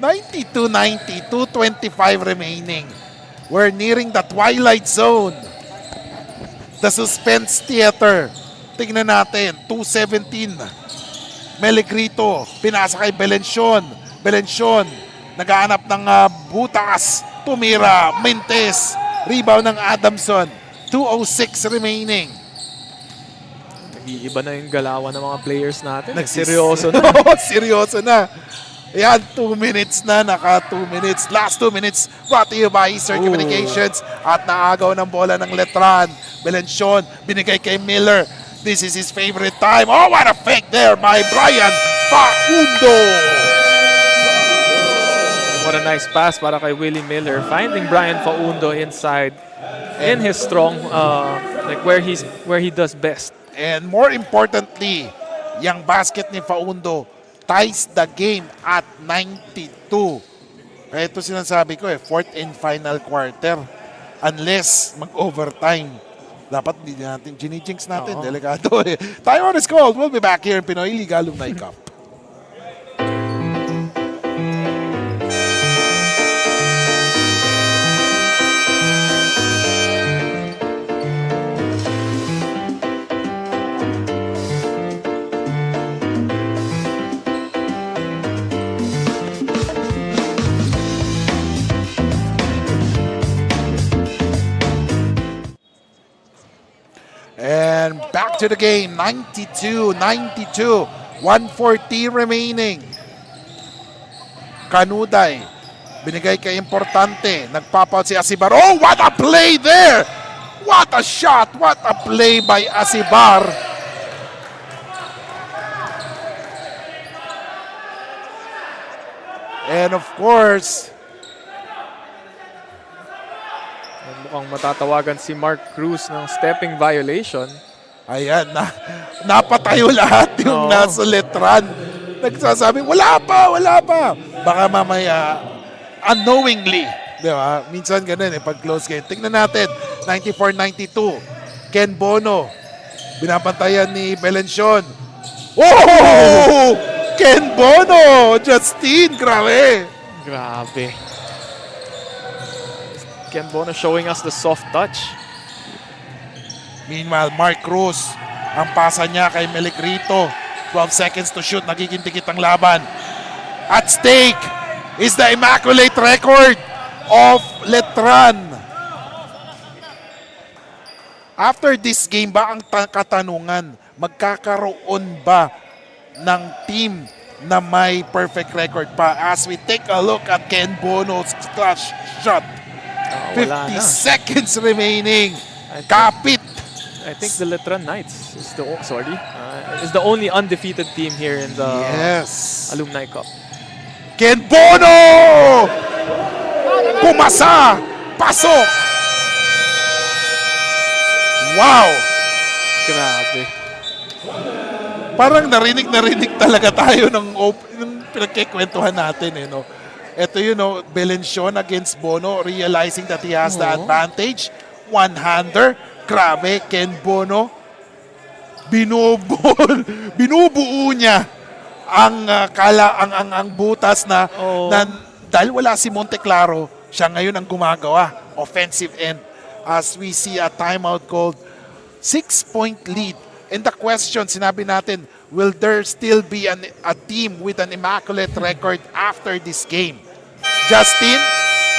92-90, 2:25 remaining. We're nearing the twilight zone. The suspense theater. Tingnan natin, 2:17. Meligrito, pinasa kay Belencion. Belencion, naghahanap ng butas. Tumira, Mentes. Rebound ng Adamson. 2:06 remaining. Nag-iiba na yung galawan ng mga players natin. Seryoso Seryoso na. Oo, seryoso na. Ayan, 2 minutes na. Naka 2 minutes. Last 2 minutes brought to you by Eastern Communications. At naagaw ng bola ng Letran. Belencion, binigay kay Miller. This is his favorite time. Oh, what a fake there by Brian Faundo. What a nice pass para kay Willie Miller. Finding Brian Faundo inside in his strong, like where he does best. And more importantly, yung basket ni Faundo ties the game at 92. Ito sinasabi ko fourth and final quarter. Unless mag-overtime. Dapat hindi natin, ginijinx natin, delikado Time on is called. We'll be back here in Pinoyliga Alumni Cup. And back to the game, 92-92, 140 remaining. Kanuday, binigay kay Importante, nagpapaut si Asibar. Oh, what a play there! What a shot, what a play by Asibar. And of course, Mukhang matatawagan si Mark Cruz ng stepping violation. ayan, napatayo lahat yung nasa Letran. Nagsasabing, wala pa. Baka mamaya, unknowingly, di ba? Minsan ganun pag close game. Tingnan natin, 94-92. Ken Bono, binabantayan ni Belencion. Oh! Ken Bono! Justin, grabe! Grabe. Ken Bono showing us the soft touch. Meanwhile, Mark Cruz, ang pasa niya kay Meligrito. 12 seconds to shoot, nagiging-tikit ang laban. At stake is the immaculate record of Letran. After this game ba ang katanungan, magkakaroon ba ng team na may perfect record pa? As we take a look at Ken Bono's clutch shot. 50 seconds remaining. Kapit. I think the Letran Knights is the only undefeated team here in the Alumni Cup. Ken Bono! Pumasa! Pasok! Wow! Grabe. Parang narinig talaga tayo ng pinagkikwentuhan natin no? Ito Belencion against Bono, realizing that he has the advantage. One-hander. Grabe, Ken Bono. Binubuo niya ang butas na dahil wala si Monteclaro, siya ngayon ang gumagawa. Offensive end. As we see a timeout called, 6-point lead. And the question, sinabi natin, will there still be a team with an immaculate record after this game? Justin,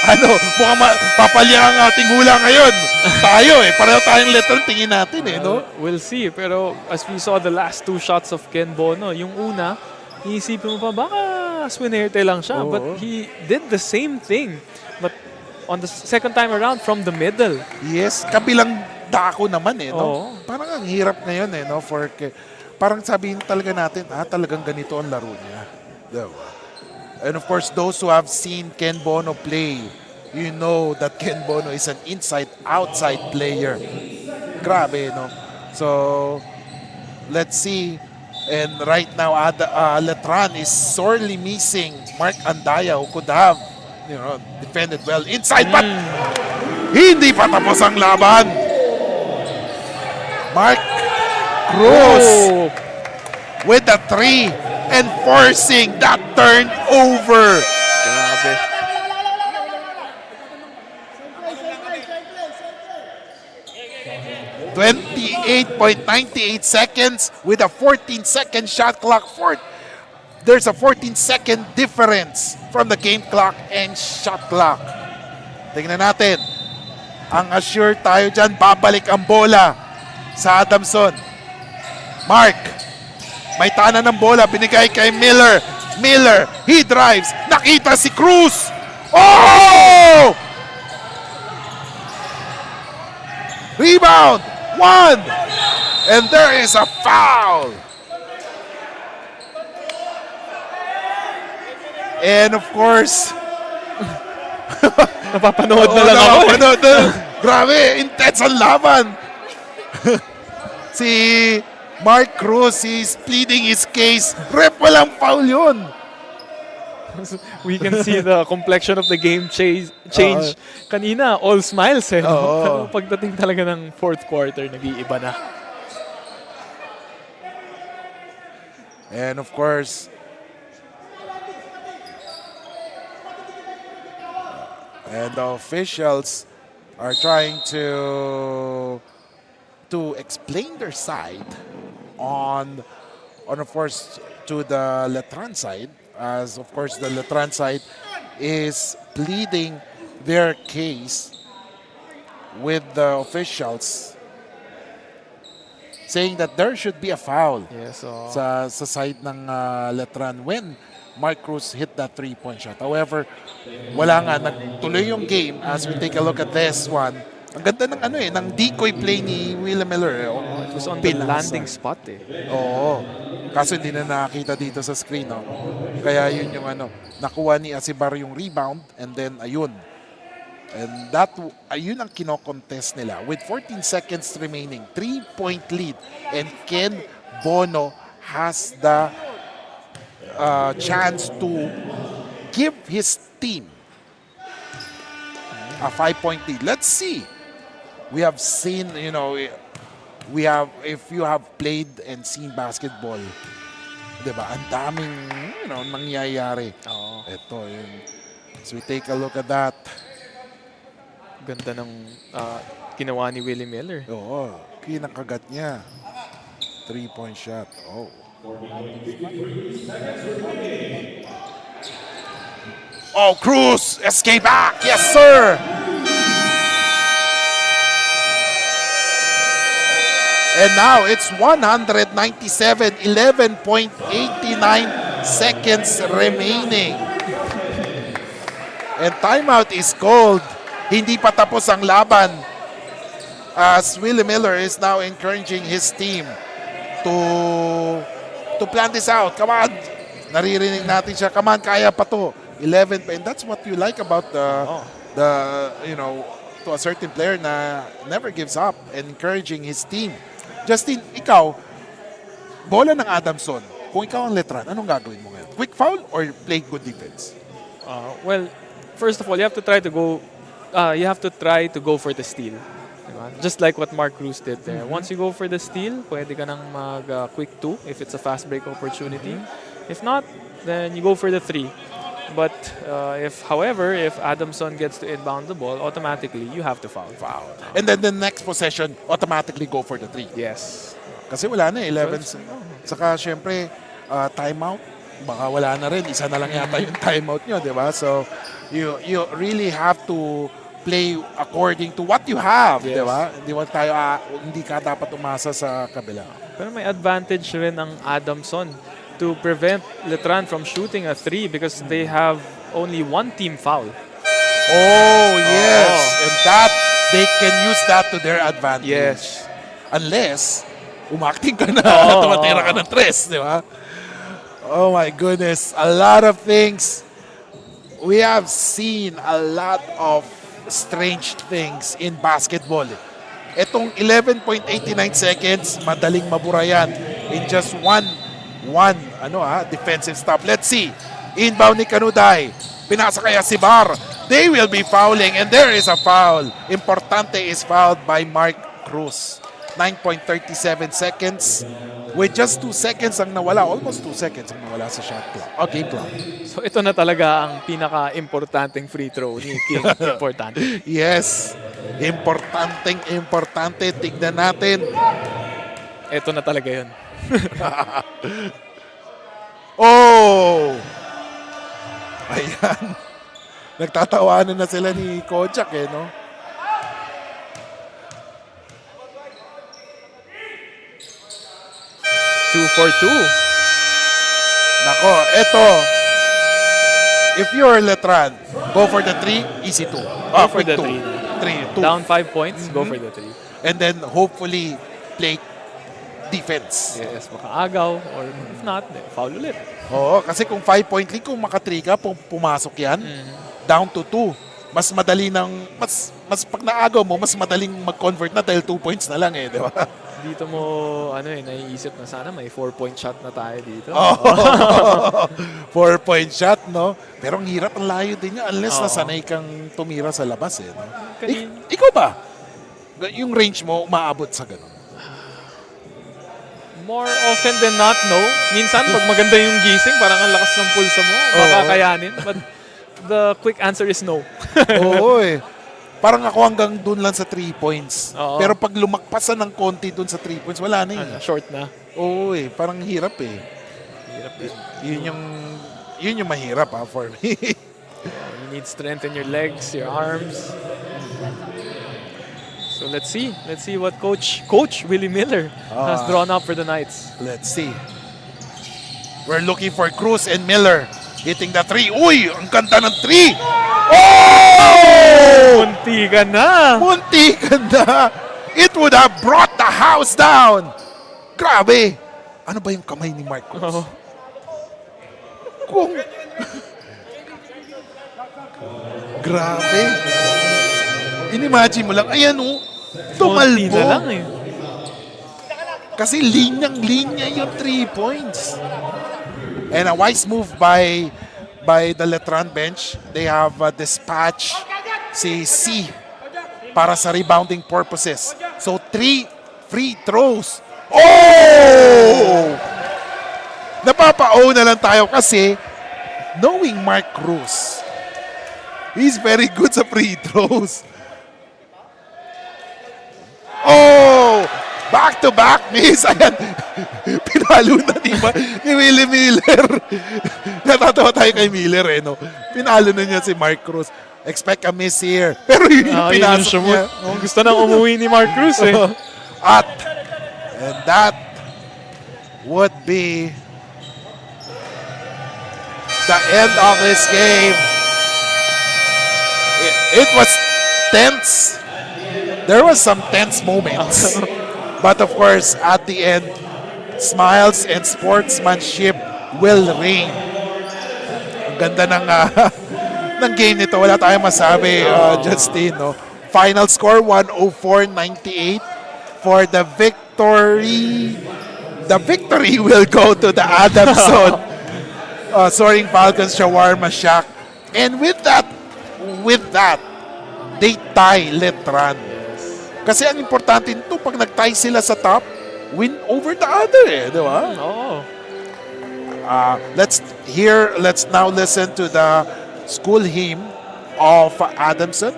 mukhang papalya ang ating hula ngayon. Tayo pareho tayong Letran, tingin natin no? We'll see, pero as we saw the last two shots of Ken Bono, yung una, iisipin mo pa, baka swinerte lang siya. But he did the same thing. But on the second time around, from the middle. Yes, kabilang dako naman no? Parang ang hirap ngayon no? Parang sabihin talaga natin, talagang ganito ang laro niya. Diba? And of course, those who have seen Ken Bono play, you know that Ken Bono is an inside-outside player. Grabe, no? So, let's see. And right now, Letran is sorely missing Mark Andaya, who could have, defended well inside, but hindi pa tapos ang laban. Mark Cruz with the 3 and forcing that turnover. Grabe. 28.98 seconds with a 14-second shot clock. There's a 14-second difference from the game clock and shot clock. Tingnan natin. Ang assure tayo dyan, babalik ang bola sa Adamson. Mark, may tanan ng bola, binigay kay Miller. Miller, he drives. Nakita si Cruz. Oh! Rebound. One. And there is a foul. And of course, Napapanood na lang ako. Grabe, intense ang laban. Si Mark Cruz is pleading his case. Rep, walang foul yun. We can see the complexion of the game change. Kanina, all smiles eh. No? Pero pagdating talaga ng fourth quarter, nag-iiba na. And of course, and the officials are trying to explain their side on of course to the Letran side, as of course the Letran side is pleading their case with the officials, saying that there should be a foul sa side ng Letran when Mark Cruz hit that three-point shot. However, wala nga, nagtuloy yung game as we take a look at this one. Ang ganda ng ng decoy play ni Will Miller. It was on the landing spot eh. Oo. Kaso hindi na nakakita dito sa screen. No? Kaya yun yung nakuha ni Asibar yung rebound and then ayun. And ayun ang kino-contest nila. With 14 seconds remaining, 3-point lead. And Ken Bono has the chance to give his team a 5-point lead. Let's see. We have seen, if you have played and seen basketball, diba, ang daming, nangyayari. Ito, yun. So we take a look at that. Ganda ng ginawa ni Willie Miller. Oo, kinakagat niya. 3-point shot. Oh. Oh, Cruz! Escape back! Yes, sir! And now it's 197, 11.89 seconds remaining. And timeout is called. Hindi pa tapos ang laban as Willie Miller is now encouraging his team to plan this out. Come on. Naririnig natin siya. Come on, kaya pa to. 11, and that's what you like about to a certain player na never gives up and encouraging his team. Justin, ikaw, bola ng Adamson, kung ikaw ang Letran, anong gagawin mo ngayon? Quick foul or play good defense? Well, first of all, you have to try to go for the steal. Diba? Just like what Mark Cruz did there. Once you go for the steal, pwede ka nang mag quick 2 if it's a fast break opportunity. If not, then you go for the 3. But however, if Adamson gets to inbound the ball, automatically you have to foul. And then the next possession, automatically go for the 3. Yes. Kasi wala na, 11. Saka syempre, timeout, baka wala na rin. Isa na lang yata yung timeout nyo, di ba? So, you really have to play according to what you have, di ba? Hindi ka dapat umasa sa kabila. Pero may advantage rin ang Adamson to prevent Letran from shooting a 3 because they have only one team foul. Oh, yes. And they can use that to their advantage. Yes. Unless, umakting ka na, tumatira ka ng 3, di ba? Oh my goodness. A lot of things. We have seen a lot of strange things in basketball. Itong 11.89 seconds, madaling mabura yan in just one defensive stop. Let's see. Inbound ni Kanuday. Pinasa kaya si Bar. They will be fouling and there is a foul. Importante is fouled by Mark Cruz. 9.37 seconds. With just 2 seconds ang nawala. Almost 2 seconds ang nawala sa shot clock. O game clock. So ito na talaga ang pinaka-importanting free throw ni King. Importante. Yes. Importante. Tignan natin. Ito na talaga yun. Oh! Ayan. Nagtatawanan na sila ni Kojak no? Two for two. Nako, eto. If you're Letran, go for the 3, easy 2. Go for the 3. 2. Down 5 points, go for the 3. And then hopefully play defense. Yes, makaagaw or if not, foul ulit. Oo, kasi kung 5-point lead, kung maka-3 ka, pumasok yan, down to 2. Mas madali mas pag naagaw mo, mas madaling mag-convert na dahil 2 points na lang di ba? Dito mo, naiisip na sana may 4-point shot na tayo dito. 4-point shot, no? Pero ang hirap, ang layo din niya unless nasanay kang tumira sa labas, no? Ikaw ba? Yung range mo, umaabot sa ganun? More often than not, no. Minsan, pag maganda yung gising, parang ang lakas ng pulsa mo, makakayanin. But the quick answer is no. Oo Parang ako hanggang dun lang sa 3 points. Oo. Pero pag lumakpasan ng konti dun sa 3 points, wala na Short na. Oo parang hirap Hirap din. Yun yung mahirap for me. You need strength in your legs, your arms. So let's see. Let's see what Coach Willie Miller has drawn up for the Knights. Let's see. We're looking for Cruz and Miller hitting the 3. Uy, ang ganda ng 3! Oh! Muntikan na! Muntikan na! It would have brought the house down! Grabe! Ano ba yung kamay ni Mark Cruz? Oh. Grabe! Inimagine mo lang, ayan Konti tumalbo. na lang Kasi linyang-linya yung 3 points. And a wise move by the Letran bench. They have dispatched si C para sa rebounding purposes. So 3 free throws. Oh! Napapa-O na lang tayo kasi knowing Mark Cruz, he's very good sa free throws. Oh! Back-to-back miss. Ayan. Pinalo na ni Willie Miller. Natatawa tayo kay Miller no? Pinalo na niya si Mark Cruz. Expect a miss here. Pero yun yung pinasok niya. Gusto nang umuwi ni Mark Cruz And that would be the end of this game. It was tense. There was some tense moments. But of course, at the end, smiles and sportsmanship will reign. Ang ganda ng game nito. Wala tayong masabi, Justin. No? Final score, 104-98 for the victory. The victory will go to the Adamson Soaring Falcons Shawarma Shack. And with that, they tie Letran. Kasi ang importante nito, pag nag-tie sila sa top, win over the other di ba? Oo. Let's now listen to the school hymn of Adamson.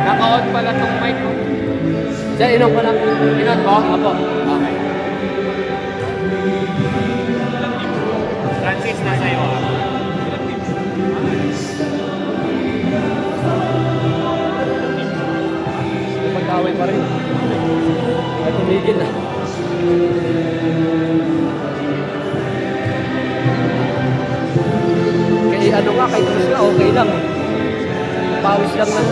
Naka-on pala tong mic ko. Diyan, inom ko lang. Inom ko? Apo. Okay. Francis, nasa iyo Magkawin pa rin. At tumigil na. Kay Cruz na okay lang. Pawis lang na.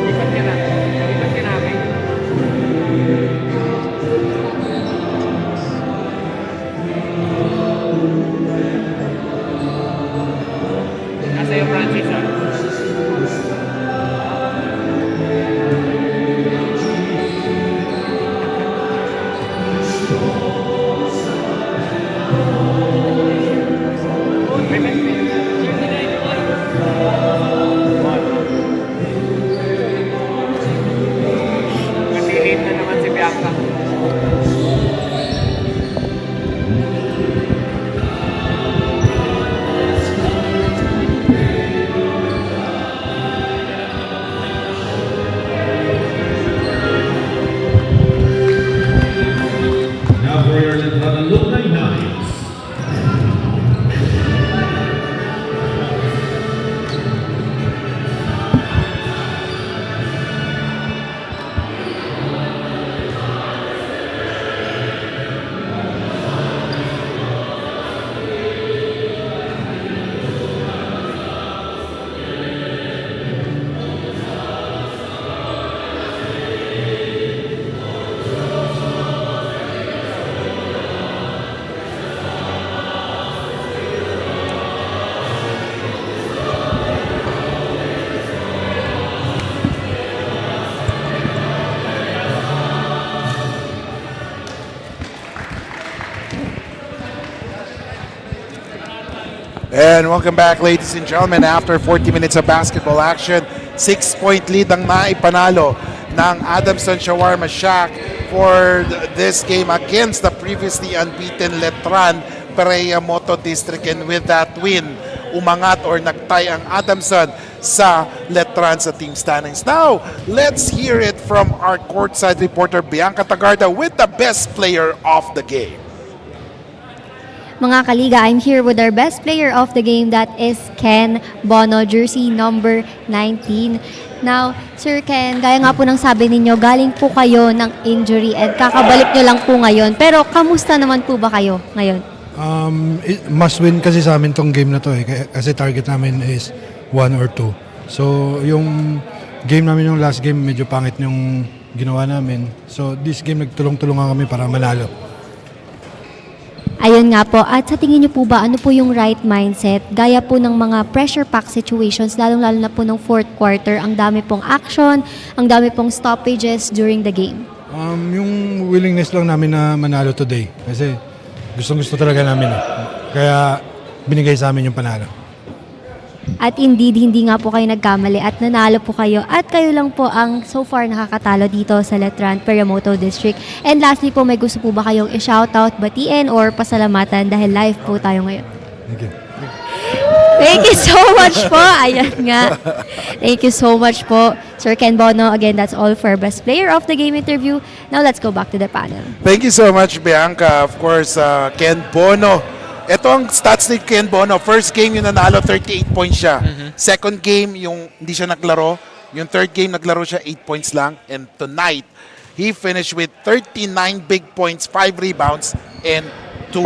Lipat ka na. Lipat ka namin. Nasa iyo, Francis, Matilin na naman si Bianca. And welcome back, ladies and gentlemen. After 40 minutes of basketball action, 6-point lead ang naipanalo ng Adamson Shawarma Shack for this game against the previously unbeaten Letran Perea Moto District. And with that win, umangat or nagtay ang Adamson sa Letran sa team standings. Now, let's hear it from our courtside reporter Bianca Tagarda with the best player of the game. Mga kaliga, I'm here with our best player of the game, that is Ken Bono, jersey number 19. Now, Sir Ken, gaya nga po ng sabi ninyo, galing po kayo ng injury and kakabalik nyo lang po ngayon. Pero kamusta naman po ba kayo ngayon? Must win kasi sa amin tong game na to kasi target namin is 1 or 2. So, yung game namin, yung last game, medyo pangit yung ginawa namin. So, this game nagtulong-tulungan kami para manalo. Ayun nga po, at sa tingin niyo po ba, ano po yung right mindset? Gaya po ng mga pressure-packed situations, lalong-lalo na po ng fourth quarter, ang dami pong action, ang dami pong stoppages during the game. Yung willingness lang namin na manalo today. Kasi gustong-gusto talaga namin. Kaya binigay sa amin yung panalo. At indeed, hindi nga po kayo nagkamali at nanalo po kayo. At kayo lang po ang so far nakakatalo dito sa Letran Perea Moto District. And lastly po, may gusto po ba kayong i-shoutout, batiin, or pasalamatan dahil live po tayo ngayon? Thank you. Thank you so much po. Ayan nga. Thank you so much po, Sir Ken Bono. Again, that's all for Best Player of the Game interview. Now, let's go back to the panel. Thank you so much, Bianca. Of course, Ken Bono. Ito ang stats ni Ken Bono. First game yung nanalo, 38 points siya. Second game, yung hindi siya naglaro. Yung third game, naglaro siya 8 points lang. And tonight, he finished with 39 big points, 5 rebounds, and 2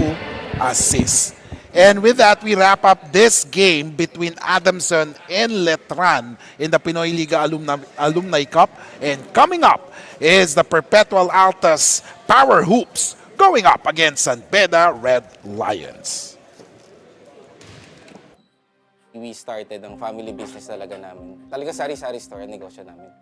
assists. And with that, we wrap up this game between Adamson and Letran in the Pinoyliga Alumni Cup. And coming up is the Perpetual Altas Power Hoops going up against San Beda Red Lions. We started ang family business talaga namin. Talaga sari-sari store ang negosyo namin.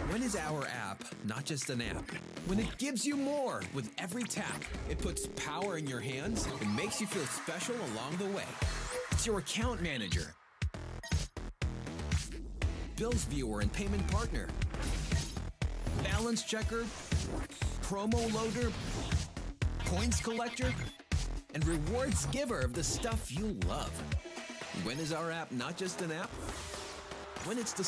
When is our app not just an app? When it gives you more with every tap. It puts power in your hands and makes you feel special along the way. It's your account manager, bills viewer and payment partner, balance checker, promo loader, points collector, and rewards giver of the stuff you love. When is our app not just an app? When it's the